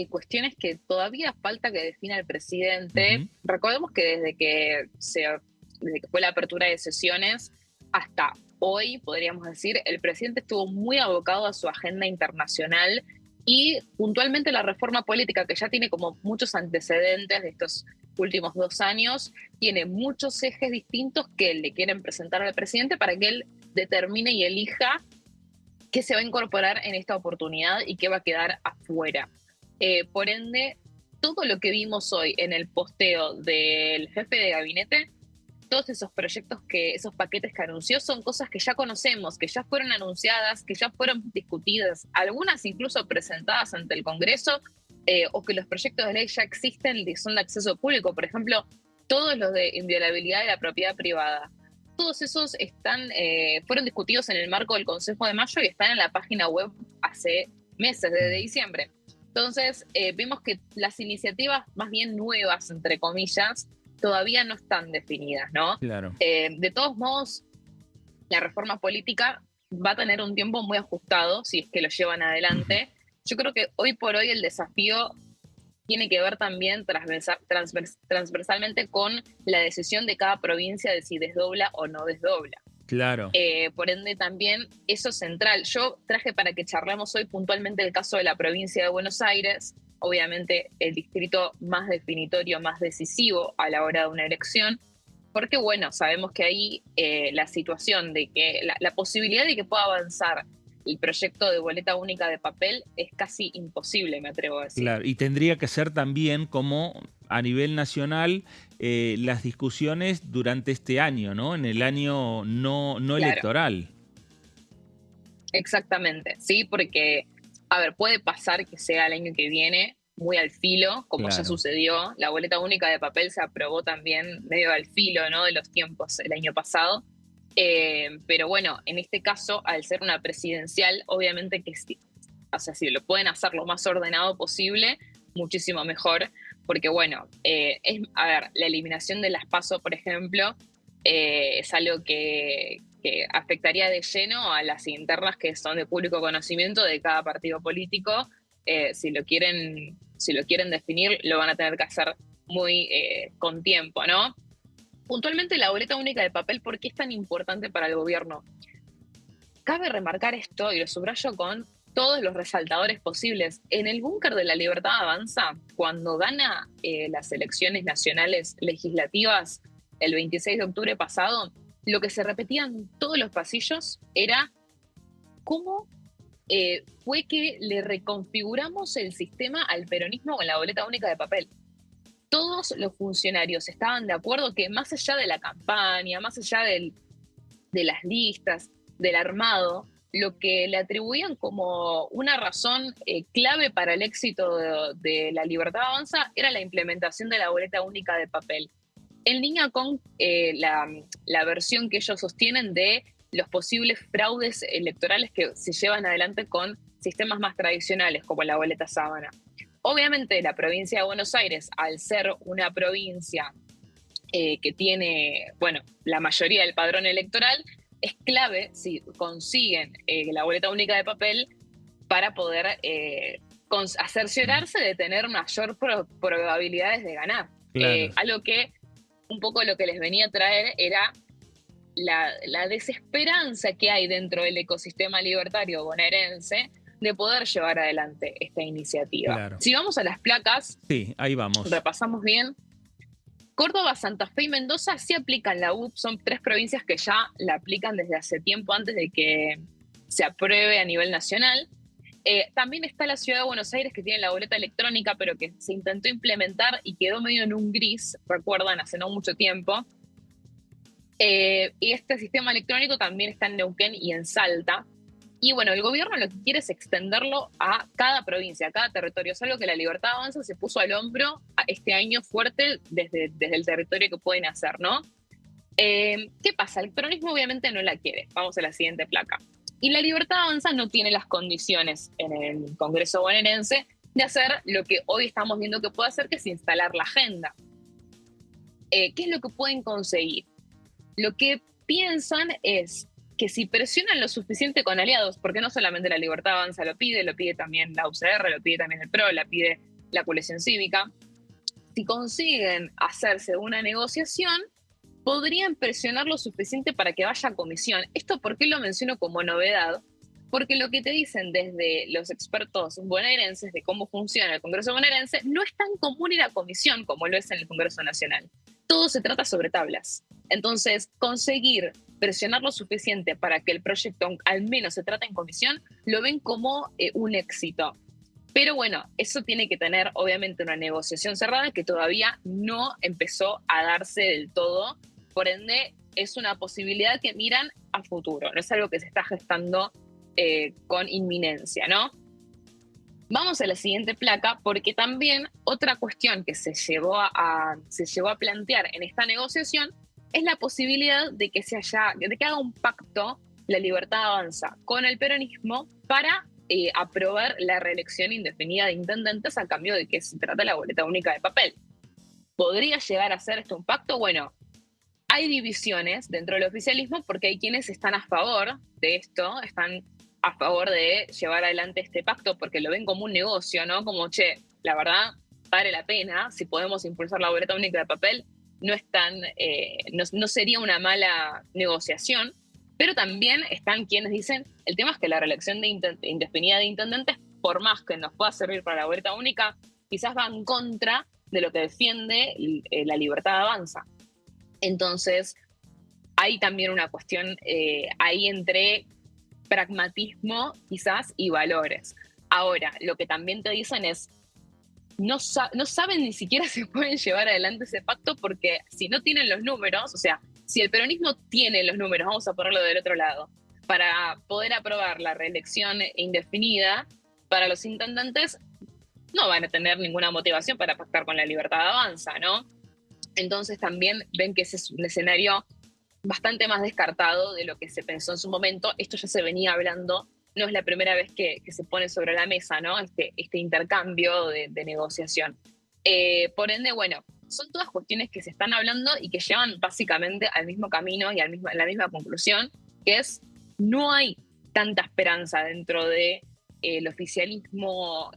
cuestiones que todavía falta que defina el presidente. Recordemos que desde que fue la apertura de sesiones hasta hoy, podríamos decir, el presidente estuvo muy abocado a su agenda internacional y puntualmente la reforma política, que ya tiene como muchos antecedentes de estos últimos 2 años, tiene muchos ejes distintos que le quieren presentar al presidente para que él determine y elija qué se va a incorporar en esta oportunidad y qué va a quedar afuera. Por ende, todo lo que vimos hoy en el posteo del jefe de gabinete, todos esos proyectos, esos paquetes que anunció, son cosas que ya conocemos, que ya fueron anunciadas, que ya fueron discutidas, algunas incluso presentadas ante el Congreso, o que los proyectos de ley ya existen y son de acceso público. Por ejemplo, todos los de inviolabilidad de la propiedad privada. Todos esos fueron discutidos en el marco del Consejo de Mayo y están en la página web hace meses, desde diciembre. Entonces, vemos que las iniciativas más bien nuevas, entre comillas, todavía no están definidas, ¿no? Claro. De todos modos, la reforma política va a tener un tiempo muy ajustado si es que lo llevan adelante. Yo creo que hoy por hoy el desafío tiene que ver también transversalmente con la decisión de cada provincia de si desdobla o no desdobla. Claro. Por ende, también eso es central. Yo traje para que charlemos hoy puntualmente el caso de la provincia de Buenos Aires, obviamente el distrito más definitorio, más decisivo a la hora de una elección, porque bueno, sabemos que ahí la situación de que la posibilidad de que pueda avanzar el proyecto de boleta única de papel es casi imposible, me atrevo a decir. Claro, y tendría que ser también como a nivel nacional las discusiones durante este año, ¿no? En el año no Claro. electoral. Exactamente, sí, porque, a ver, puede pasar que sea el año que viene muy al filo, como Claro. ya sucedió. La boleta única de papel se aprobó también medio al filo, ¿no?, de los tiempos el año pasado. Pero bueno, en este caso, al ser una presidencial, obviamente que sí, o sea, si lo pueden hacer lo más ordenado posible, muchísimo mejor, porque bueno, a ver, la eliminación de las PASO, por ejemplo, es algo que afectaría de lleno a las internas que son de público conocimiento de cada partido político. Si lo quieren definir, lo van a tener que hacer muy con tiempo, ¿no? Puntualmente la boleta única de papel, ¿por qué es tan importante para el gobierno? Cabe remarcar esto, y lo subrayo con todos los resaltadores posibles. En el búnker de La Libertad Avanza, cuando gana las elecciones nacionales legislativas el 26 de octubre pasado, lo que se repetía en todos los pasillos era cómo fue que le reconfiguramos el sistema al peronismo con la boleta única de papel. Todos los funcionarios estaban de acuerdo que más allá de la campaña, más allá de las listas, del armado, lo que le atribuían como una razón clave para el éxito de La Libertad Avanza era la implementación de la boleta única de papel. En línea con la versión que ellos sostienen de los posibles fraudes electorales que se llevan adelante con sistemas más tradicionales, como la boleta sábana. Obviamente la provincia de Buenos Aires, al ser una provincia que tiene, bueno, la mayoría del padrón electoral, es clave si consiguen la boleta única de papel para poder cerciorarse de tener mayor probabilidades de ganar. Claro. Algo que un poco lo que les venía a traer era la desesperanza que hay dentro del ecosistema libertario bonaerense de poder llevar adelante esta iniciativa. Claro. Si vamos a las placas, Sí, ahí vamos. repasamos bien. Córdoba, Santa Fe y Mendoza sí aplican la UP, son 3 provincias que ya la aplican desde hace tiempo antes de que se apruebe a nivel nacional. También está la ciudad de Buenos Aires, que tiene la boleta electrónica, pero que se intentó implementar y quedó medio en un gris, recuerdan, hace no mucho tiempo. Y este sistema electrónico también está en Neuquén y en Salta. Y bueno, el gobierno lo que quiere es extenderlo a cada provincia, a cada territorio. Es algo que La Libertad Avanza se puso al hombro este año fuerte desde el territorio que pueden hacer, ¿no? ¿Qué pasa? El peronismo obviamente no la quiere. Vamos a la siguiente placa. Y La Libertad Avanza no tiene las condiciones en el Congreso bonaerense de hacer lo que hoy estamos viendo que puede hacer, que es instalar la agenda. ¿Qué es lo que pueden conseguir? Lo que piensan es que si presionan lo suficiente con aliados, porque no solamente La Libertad Avanza lo pide también la UCR, lo pide también el PRO, la pide la coalición cívica, si consiguen hacerse una negociación, podrían presionar lo suficiente para que vaya a comisión. ¿Esto por qué lo menciono como novedad? Porque lo que te dicen desde los expertos bonaerenses de cómo funciona el Congreso bonaerense no es tan común ir a comisión como lo es en el Congreso Nacional. Todo se trata sobre tablas. Entonces, conseguir presionar lo suficiente para que el proyecto al menos se trate en comisión, lo ven como un éxito. Pero bueno, eso tiene que tener obviamente una negociación cerrada que todavía no empezó a darse del todo. Por ende, es una posibilidad que miran a futuro, no es algo que se está gestando con inminencia, ¿no? Vamos a la siguiente placa, porque también otra cuestión que se llevó a plantear en esta negociación es la posibilidad de que haga un pacto La Libertad Avanza con el peronismo para aprobar la reelección indefinida de intendentes a cambio de que se trata la boleta única de papel. ¿Podría llegar a ser esto un pacto? Bueno, hay divisiones dentro del oficialismo porque hay quienes están a favor de esto, están a favor de llevar adelante este pacto porque lo ven como un negocio, ¿no? Como, che, la verdad, vale la pena, si podemos impulsar la boleta única de papel, no sería una mala negociación. Pero también están quienes dicen, el tema es que la reelección indefinida de intendentes, por más que nos pueda servir para la boleta única, quizás va en contra de lo que defiende La Libertad Avanza. Entonces, hay también una cuestión ahí entre pragmatismo quizás y valores. Ahora, lo que también te dicen es, no saben ni siquiera si pueden llevar adelante ese pacto porque si no tienen los números, o sea, si el peronismo tiene los números, vamos a ponerlo del otro lado, para poder aprobar la reelección indefinida para los intendentes, no van a tener ninguna motivación para pactar con La Libertad Avanza, ¿no? Entonces también ven que ese es un escenario bastante más descartado de lo que se pensó en su momento. Esto ya se venía hablando, no es la primera vez que se pone sobre la mesa, ¿no? Este intercambio de negociación. Por ende, bueno, son todas cuestiones que se están hablando y que llevan básicamente al mismo camino y a la misma conclusión, que es no hay tanta esperanza dentro de el oficialismo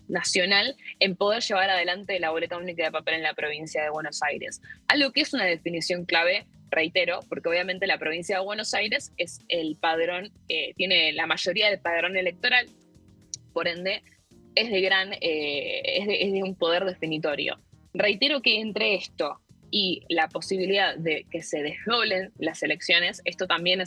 nacional en poder llevar adelante la boleta única de papel en la provincia de Buenos Aires. Algo que es una definición clave, reitero, porque obviamente la provincia de Buenos Aires es el padrón, tiene la mayoría del padrón electoral, por ende es de un poder definitorio. Reitero que entre esto y la posibilidad de que se desdoblen las elecciones, esto también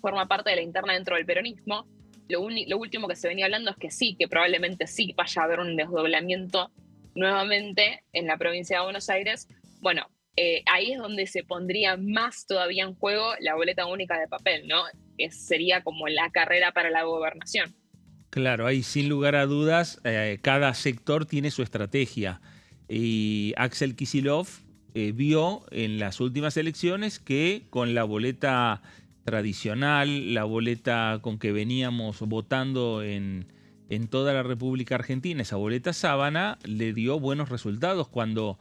forma parte de la interna dentro del peronismo. Lo último que se venía hablando es que sí, que probablemente sí vaya a haber un desdoblamiento nuevamente en la provincia de Buenos Aires. Bueno, ahí es donde se pondría más todavía en juego la boleta única de papel, ¿no? Que sería como la carrera para la gobernación. Claro, ahí sin lugar a dudas, cada sector tiene su estrategia. Y Axel Kicillof vio en las últimas elecciones que con la boleta tradicional, la boleta con que veníamos votando en toda la República Argentina, esa boleta sábana, le dio buenos resultados cuando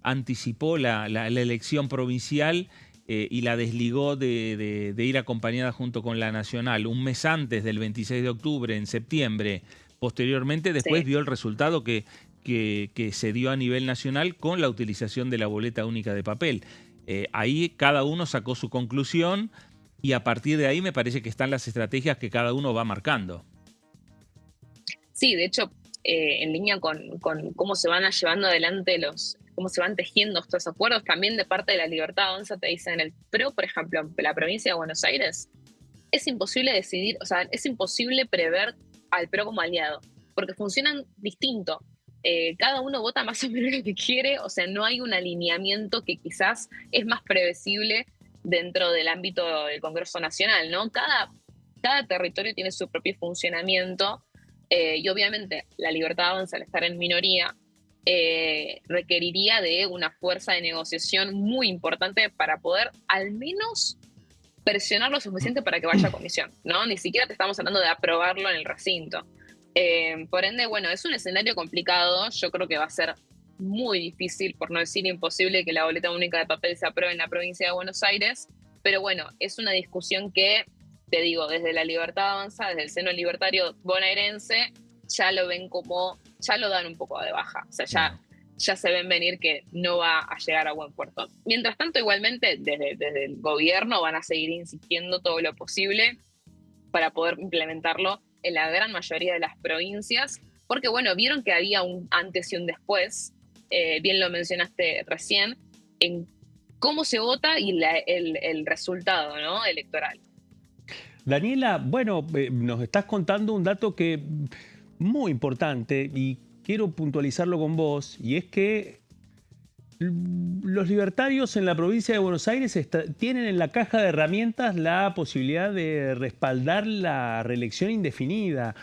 anticipó la elección provincial y la desligó de ir acompañada junto con la nacional un mes antes del 26 de octubre, en septiembre. Posteriormente, después vio el resultado que se dio a nivel nacional con la utilización de la boleta única de papel. Ahí cada uno sacó su conclusión y a partir de ahí me parece que están las estrategias que cada uno va marcando. Sí, de hecho, en línea con cómo se van llevando adelante cómo se van tejiendo estos acuerdos, también de parte de La Libertad Avanza te dicen el PRO, por ejemplo, en la provincia de Buenos Aires, es imposible decidir, o sea, es imposible prever al PRO como aliado, porque funcionan distinto. Cada uno vota más o menos lo que quiere, o sea, no hay un alineamiento que quizás es más previsible dentro del ámbito del Congreso Nacional, ¿no? Cada territorio tiene su propio funcionamiento y obviamente La Libertad Avanza, al estar en minoría, requeriría de una fuerza de negociación muy importante para poder al menos presionar lo suficiente para que vaya a comisión, ¿no? Ni siquiera te estamos hablando de aprobarlo en el recinto. Por ende, bueno, es un escenario complicado. Yo creo que va a ser muy difícil, por no decir imposible, que la boleta única de papel se apruebe en la provincia de Buenos Aires. Pero bueno, es una discusión que, te digo, desde La Libertad Avanza, desde el seno libertario bonaerense, ya lo ven como, ya lo dan un poco de baja. O sea, ya se ven venir que no va a llegar a buen puerto. Mientras tanto, igualmente, desde el gobierno van a seguir insistiendo todo lo posible para poder implementarlo en la gran mayoría de las provincias, porque bueno, vieron que había un antes y un después, bien lo mencionaste recién, en cómo se vota y el resultado, ¿no?, electoral. Daniela, bueno, nos estás contando un dato que muy importante y quiero puntualizarlo con vos, y es que los libertarios en la provincia de Buenos Aires tienen en la caja de herramientas la posibilidad de respaldar la reelección indefinida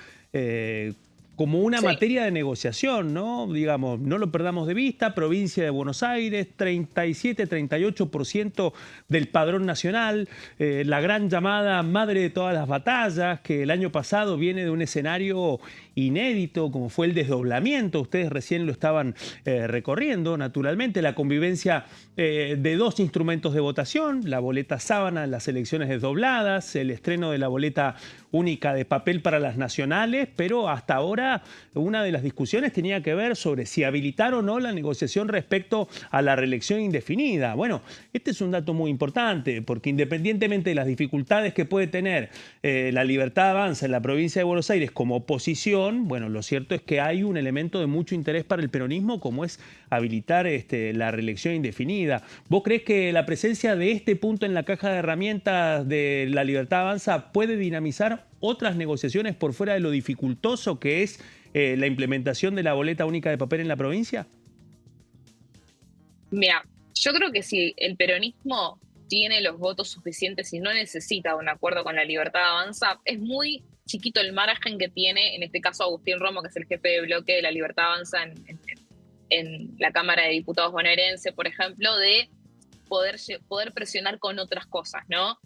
como una materia de negociación, ¿no? Digamos, no lo perdamos de vista, provincia de Buenos Aires, 37-38% del padrón nacional, la gran llamada madre de todas las batallas, que el año pasado viene de un escenario inédito, como fue el desdoblamiento, ustedes recién lo estaban recorriendo, naturalmente, la convivencia de dos instrumentos de votación, la boleta sábana en las elecciones desdobladas, el estreno de la boleta única de papel para las nacionales, pero hasta ahora una de las discusiones tenía que ver sobre si habilitar o no la negociación respecto a la reelección indefinida. Bueno, este es un dato muy importante, porque independientemente de las dificultades que puede tener la Libertad Avanza en la provincia de Buenos Aires como oposición, bueno, lo cierto es que hay un elemento de mucho interés para el peronismo, como es habilitar la reelección indefinida. ¿Vos creés que la presencia de este punto en la caja de herramientas de la Libertad Avanza puede dinamizar otras negociaciones por fuera de lo dificultoso que es la implementación de la boleta única de papel en la provincia? Mira, yo creo que si el peronismo tiene los votos suficientes y no necesita un acuerdo con la Libertad Avanza, es muy chiquito el margen que tiene, en este caso Agustín Romo, que es el jefe de bloque de la Libertad Avanza en la Cámara de Diputados bonaerense, por ejemplo, de poder presionar con otras cosas, ¿no?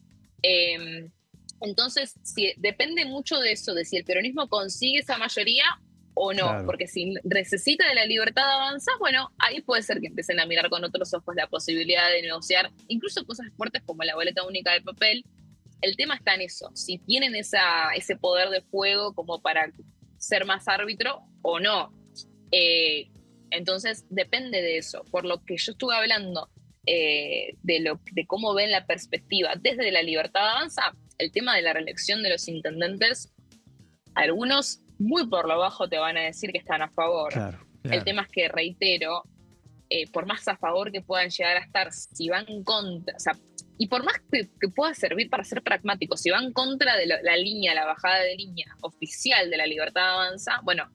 Entonces, depende mucho de eso, de si el peronismo consigue esa mayoría o no, claro. Porque si necesita de la Libertad Avanza, bueno, ahí puede ser que empiecen a mirar con otros ojos la posibilidad de negociar incluso cosas fuertes como la boleta única de papel. El tema está en eso, si tienen ese poder de fuego como para ser más árbitro o no. Entonces depende de eso. Por lo que yo estuve hablando de cómo ven la perspectiva desde la Libertad Avanza, el tema de la reelección de los intendentes, algunos muy por lo bajo te van a decir que están a favor. Claro. El tema es que, reitero, por más a favor que puedan llegar a estar, si van contra, o sea, y por más que pueda servir para ser pragmático, si van contra de la bajada de línea oficial de la Libertad Avanza, bueno,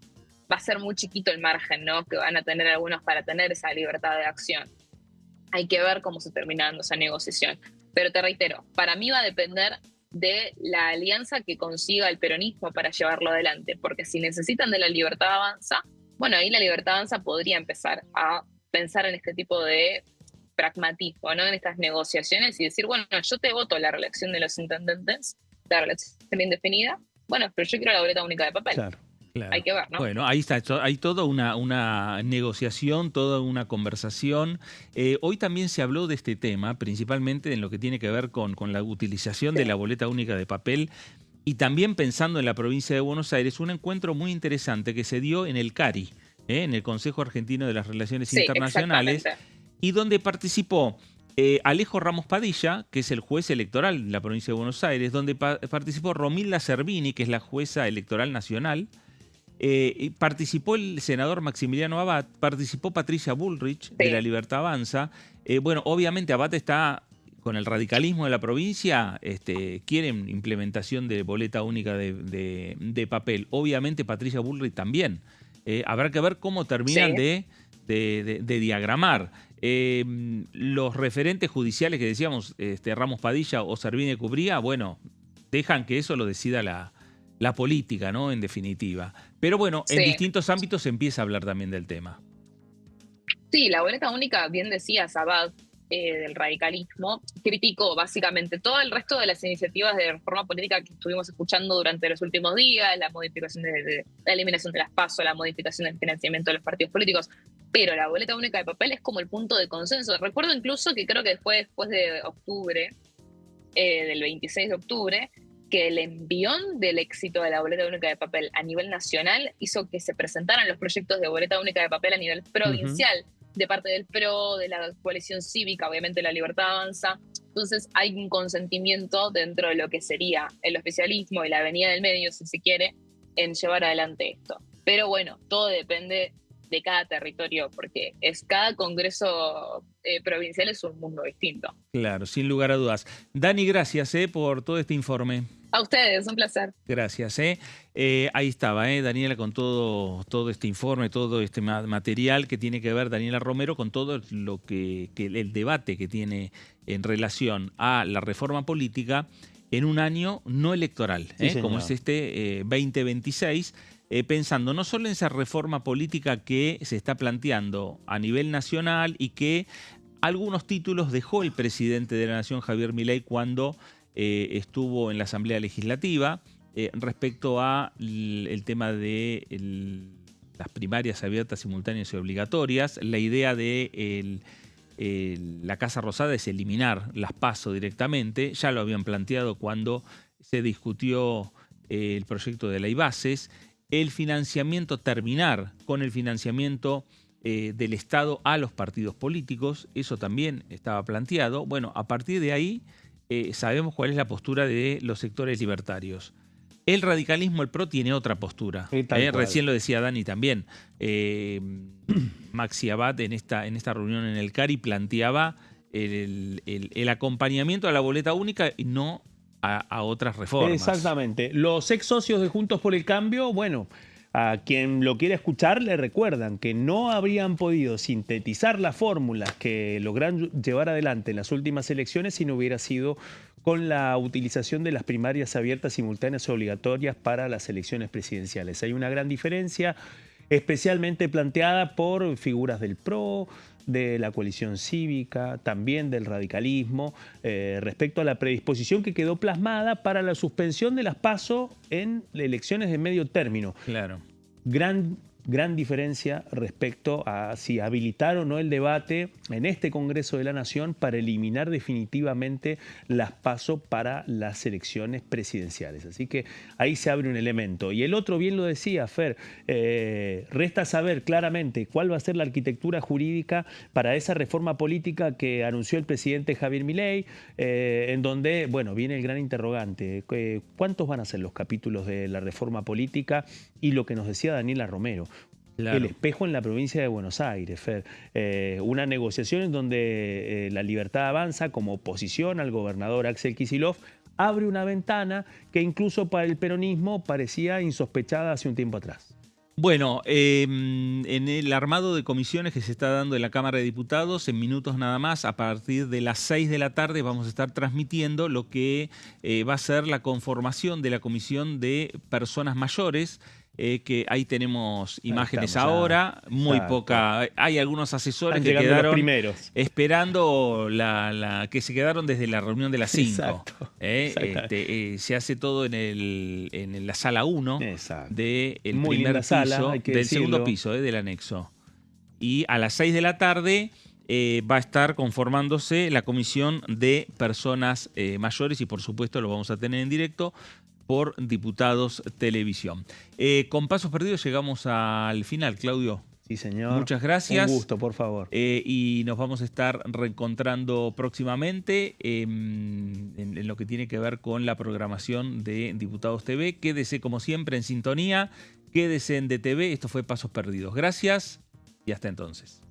va a ser muy chiquito el margen, ¿no?, que van a tener algunos para tener esa libertad de acción. Hay que ver cómo se termina dando esa negociación. Pero te reitero, para mí va a depender de la alianza que consiga el peronismo para llevarlo adelante, porque si necesitan de la Libertad Avanza, bueno, ahí la Libertad Avanza podría empezar a pensar en este tipo de pragmatismo, ¿no?, en estas negociaciones y decir, bueno, yo te voto la reelección de los intendentes, la reelección indefinida, bueno, pero yo quiero la boleta única de papel. Claro. Claro. Hay que ver, ¿no? Bueno, ahí está, hay toda una negociación, toda una conversación. Hoy también se habló de este tema, principalmente en lo que tiene que ver con la utilización de la boleta única de papel y también pensando en la provincia de Buenos Aires, un encuentro muy interesante que se dio en el CARI, en el Consejo Argentino de las Relaciones Internacionales, y donde participó Alejo Ramos Padilla, que es el juez electoral de la provincia de Buenos Aires, donde participó Romilda Cervini, que es la jueza electoral nacional, participó el senador Maximiliano Abad, participó Patricia Bullrich de la Libertad Avanza. Bueno, obviamente Abad está con el radicalismo de la provincia, quieren implementación de boleta única de papel. Obviamente Patricia Bullrich también. Habrá que ver cómo terminan de diagramar. Los referentes judiciales que decíamos, Ramos Padilla o Cervini Cubría, bueno, dejan que eso lo decida la política, ¿no?, en definitiva. Pero bueno, en distintos ámbitos se empieza a hablar también del tema. Sí, la boleta única, bien decía Abad, del radicalismo, criticó básicamente todo el resto de las iniciativas de reforma política que estuvimos escuchando durante los últimos días, la modificación de la eliminación de las PASO, la modificación del financiamiento de los partidos políticos, pero la boleta única de papel es como el punto de consenso. Recuerdo incluso que creo que después de octubre, del 26 de octubre, que el envión del éxito de la boleta única de papel a nivel nacional hizo que se presentaran los proyectos de boleta única de papel a nivel provincial, de parte del PRO, de la coalición cívica, obviamente la Libertad Avanza. Entonces hay un consentimiento dentro de lo que sería el oficialismo y la avenida del medio, si se quiere, en llevar adelante esto. Pero bueno, todo depende de cada territorio, porque cada congreso provincial es un mundo distinto. Claro, sin lugar a dudas. Dani, gracias por todo este informe. A ustedes, un placer. Gracias. Ahí estaba, Daniela, con todo este informe, todo este material que tiene que ver, Daniela Romero, con todo lo que el debate que tiene en relación a la reforma política en un año no electoral, Sí, como es este 2026, pensando no solo en esa reforma política que se está planteando a nivel nacional y que algunos títulos dejó el presidente de la Nación, Javier Milei, cuando estuvo en la Asamblea Legislativa, respecto a el tema de las primarias abiertas, simultáneas y obligatorias. La idea de la Casa Rosada es eliminar las PASO directamente. Ya lo habían planteado cuando se discutió el proyecto de ley bases. El financiamiento, terminar con el financiamiento del Estado a los partidos políticos, eso también estaba planteado. Bueno, a partir de ahí sabemos cuál es la postura de los sectores libertarios. El radicalismo, el PRO, tiene otra postura. Recién lo decía Dani también. Maxi Abad en esta reunión en el CARI planteaba el acompañamiento a la boleta única y no a otras reformas. Exactamente. Los ex socios de Juntos por el Cambio, bueno, a quien lo quiera escuchar le recuerdan que no habrían podido sintetizar las fórmulas que lograron llevar adelante en las últimas elecciones si no hubiera sido con la utilización de las primarias abiertas, simultáneas y obligatorias para las elecciones presidenciales. Hay una gran diferencia, especialmente planteada por figuras del PRO, de la coalición cívica, también del radicalismo, respecto a la predisposición que quedó plasmada para la suspensión de las PASO en elecciones de medio término. Claro. Gran diferencia respecto a si habilitar o no el debate en este Congreso de la Nación para eliminar definitivamente las PASO para las elecciones presidenciales. Así que ahí se abre un elemento. Y el otro, bien lo decía Fer, resta saber claramente cuál va a ser la arquitectura jurídica para esa reforma política que anunció el presidente Javier Milei, en donde, bueno, viene el gran interrogante. ¿Cuántos van a ser los capítulos de la reforma política? Y lo que nos decía Daniela Romero. Claro. El espejo en la provincia de Buenos Aires, Fer. Una negociación en donde La Libertad Avanza, como oposición al gobernador Axel Kicillof, abre una ventana que incluso para el peronismo parecía insospechada hace un tiempo atrás. Bueno, en el armado de comisiones que se está dando en la Cámara de Diputados, en minutos nada más, a partir de las 6 de la tarde vamos a estar transmitiendo lo que va a ser la conformación de la Comisión de Personas Mayores, que ahí tenemos imágenes ahora, muy poca. Hay algunos asesores que quedaron esperando que se quedaron desde la reunión de las 5. Se hace todo en la sala 1 del primer piso, sala, del segundo piso del anexo. Y a las 6 de la tarde va a estar conformándose la Comisión de Personas Mayores y por supuesto lo vamos a tener en directo por Diputados Televisión. Con Pasos Perdidos llegamos al final, Claudio. Sí, señor. Muchas gracias. Un gusto, por favor. Y nos vamos a estar reencontrando próximamente en lo que tiene que ver con la programación de Diputados TV. Quédese como siempre en sintonía, quédese en DTV. Esto fue Pasos Perdidos. Gracias y hasta entonces.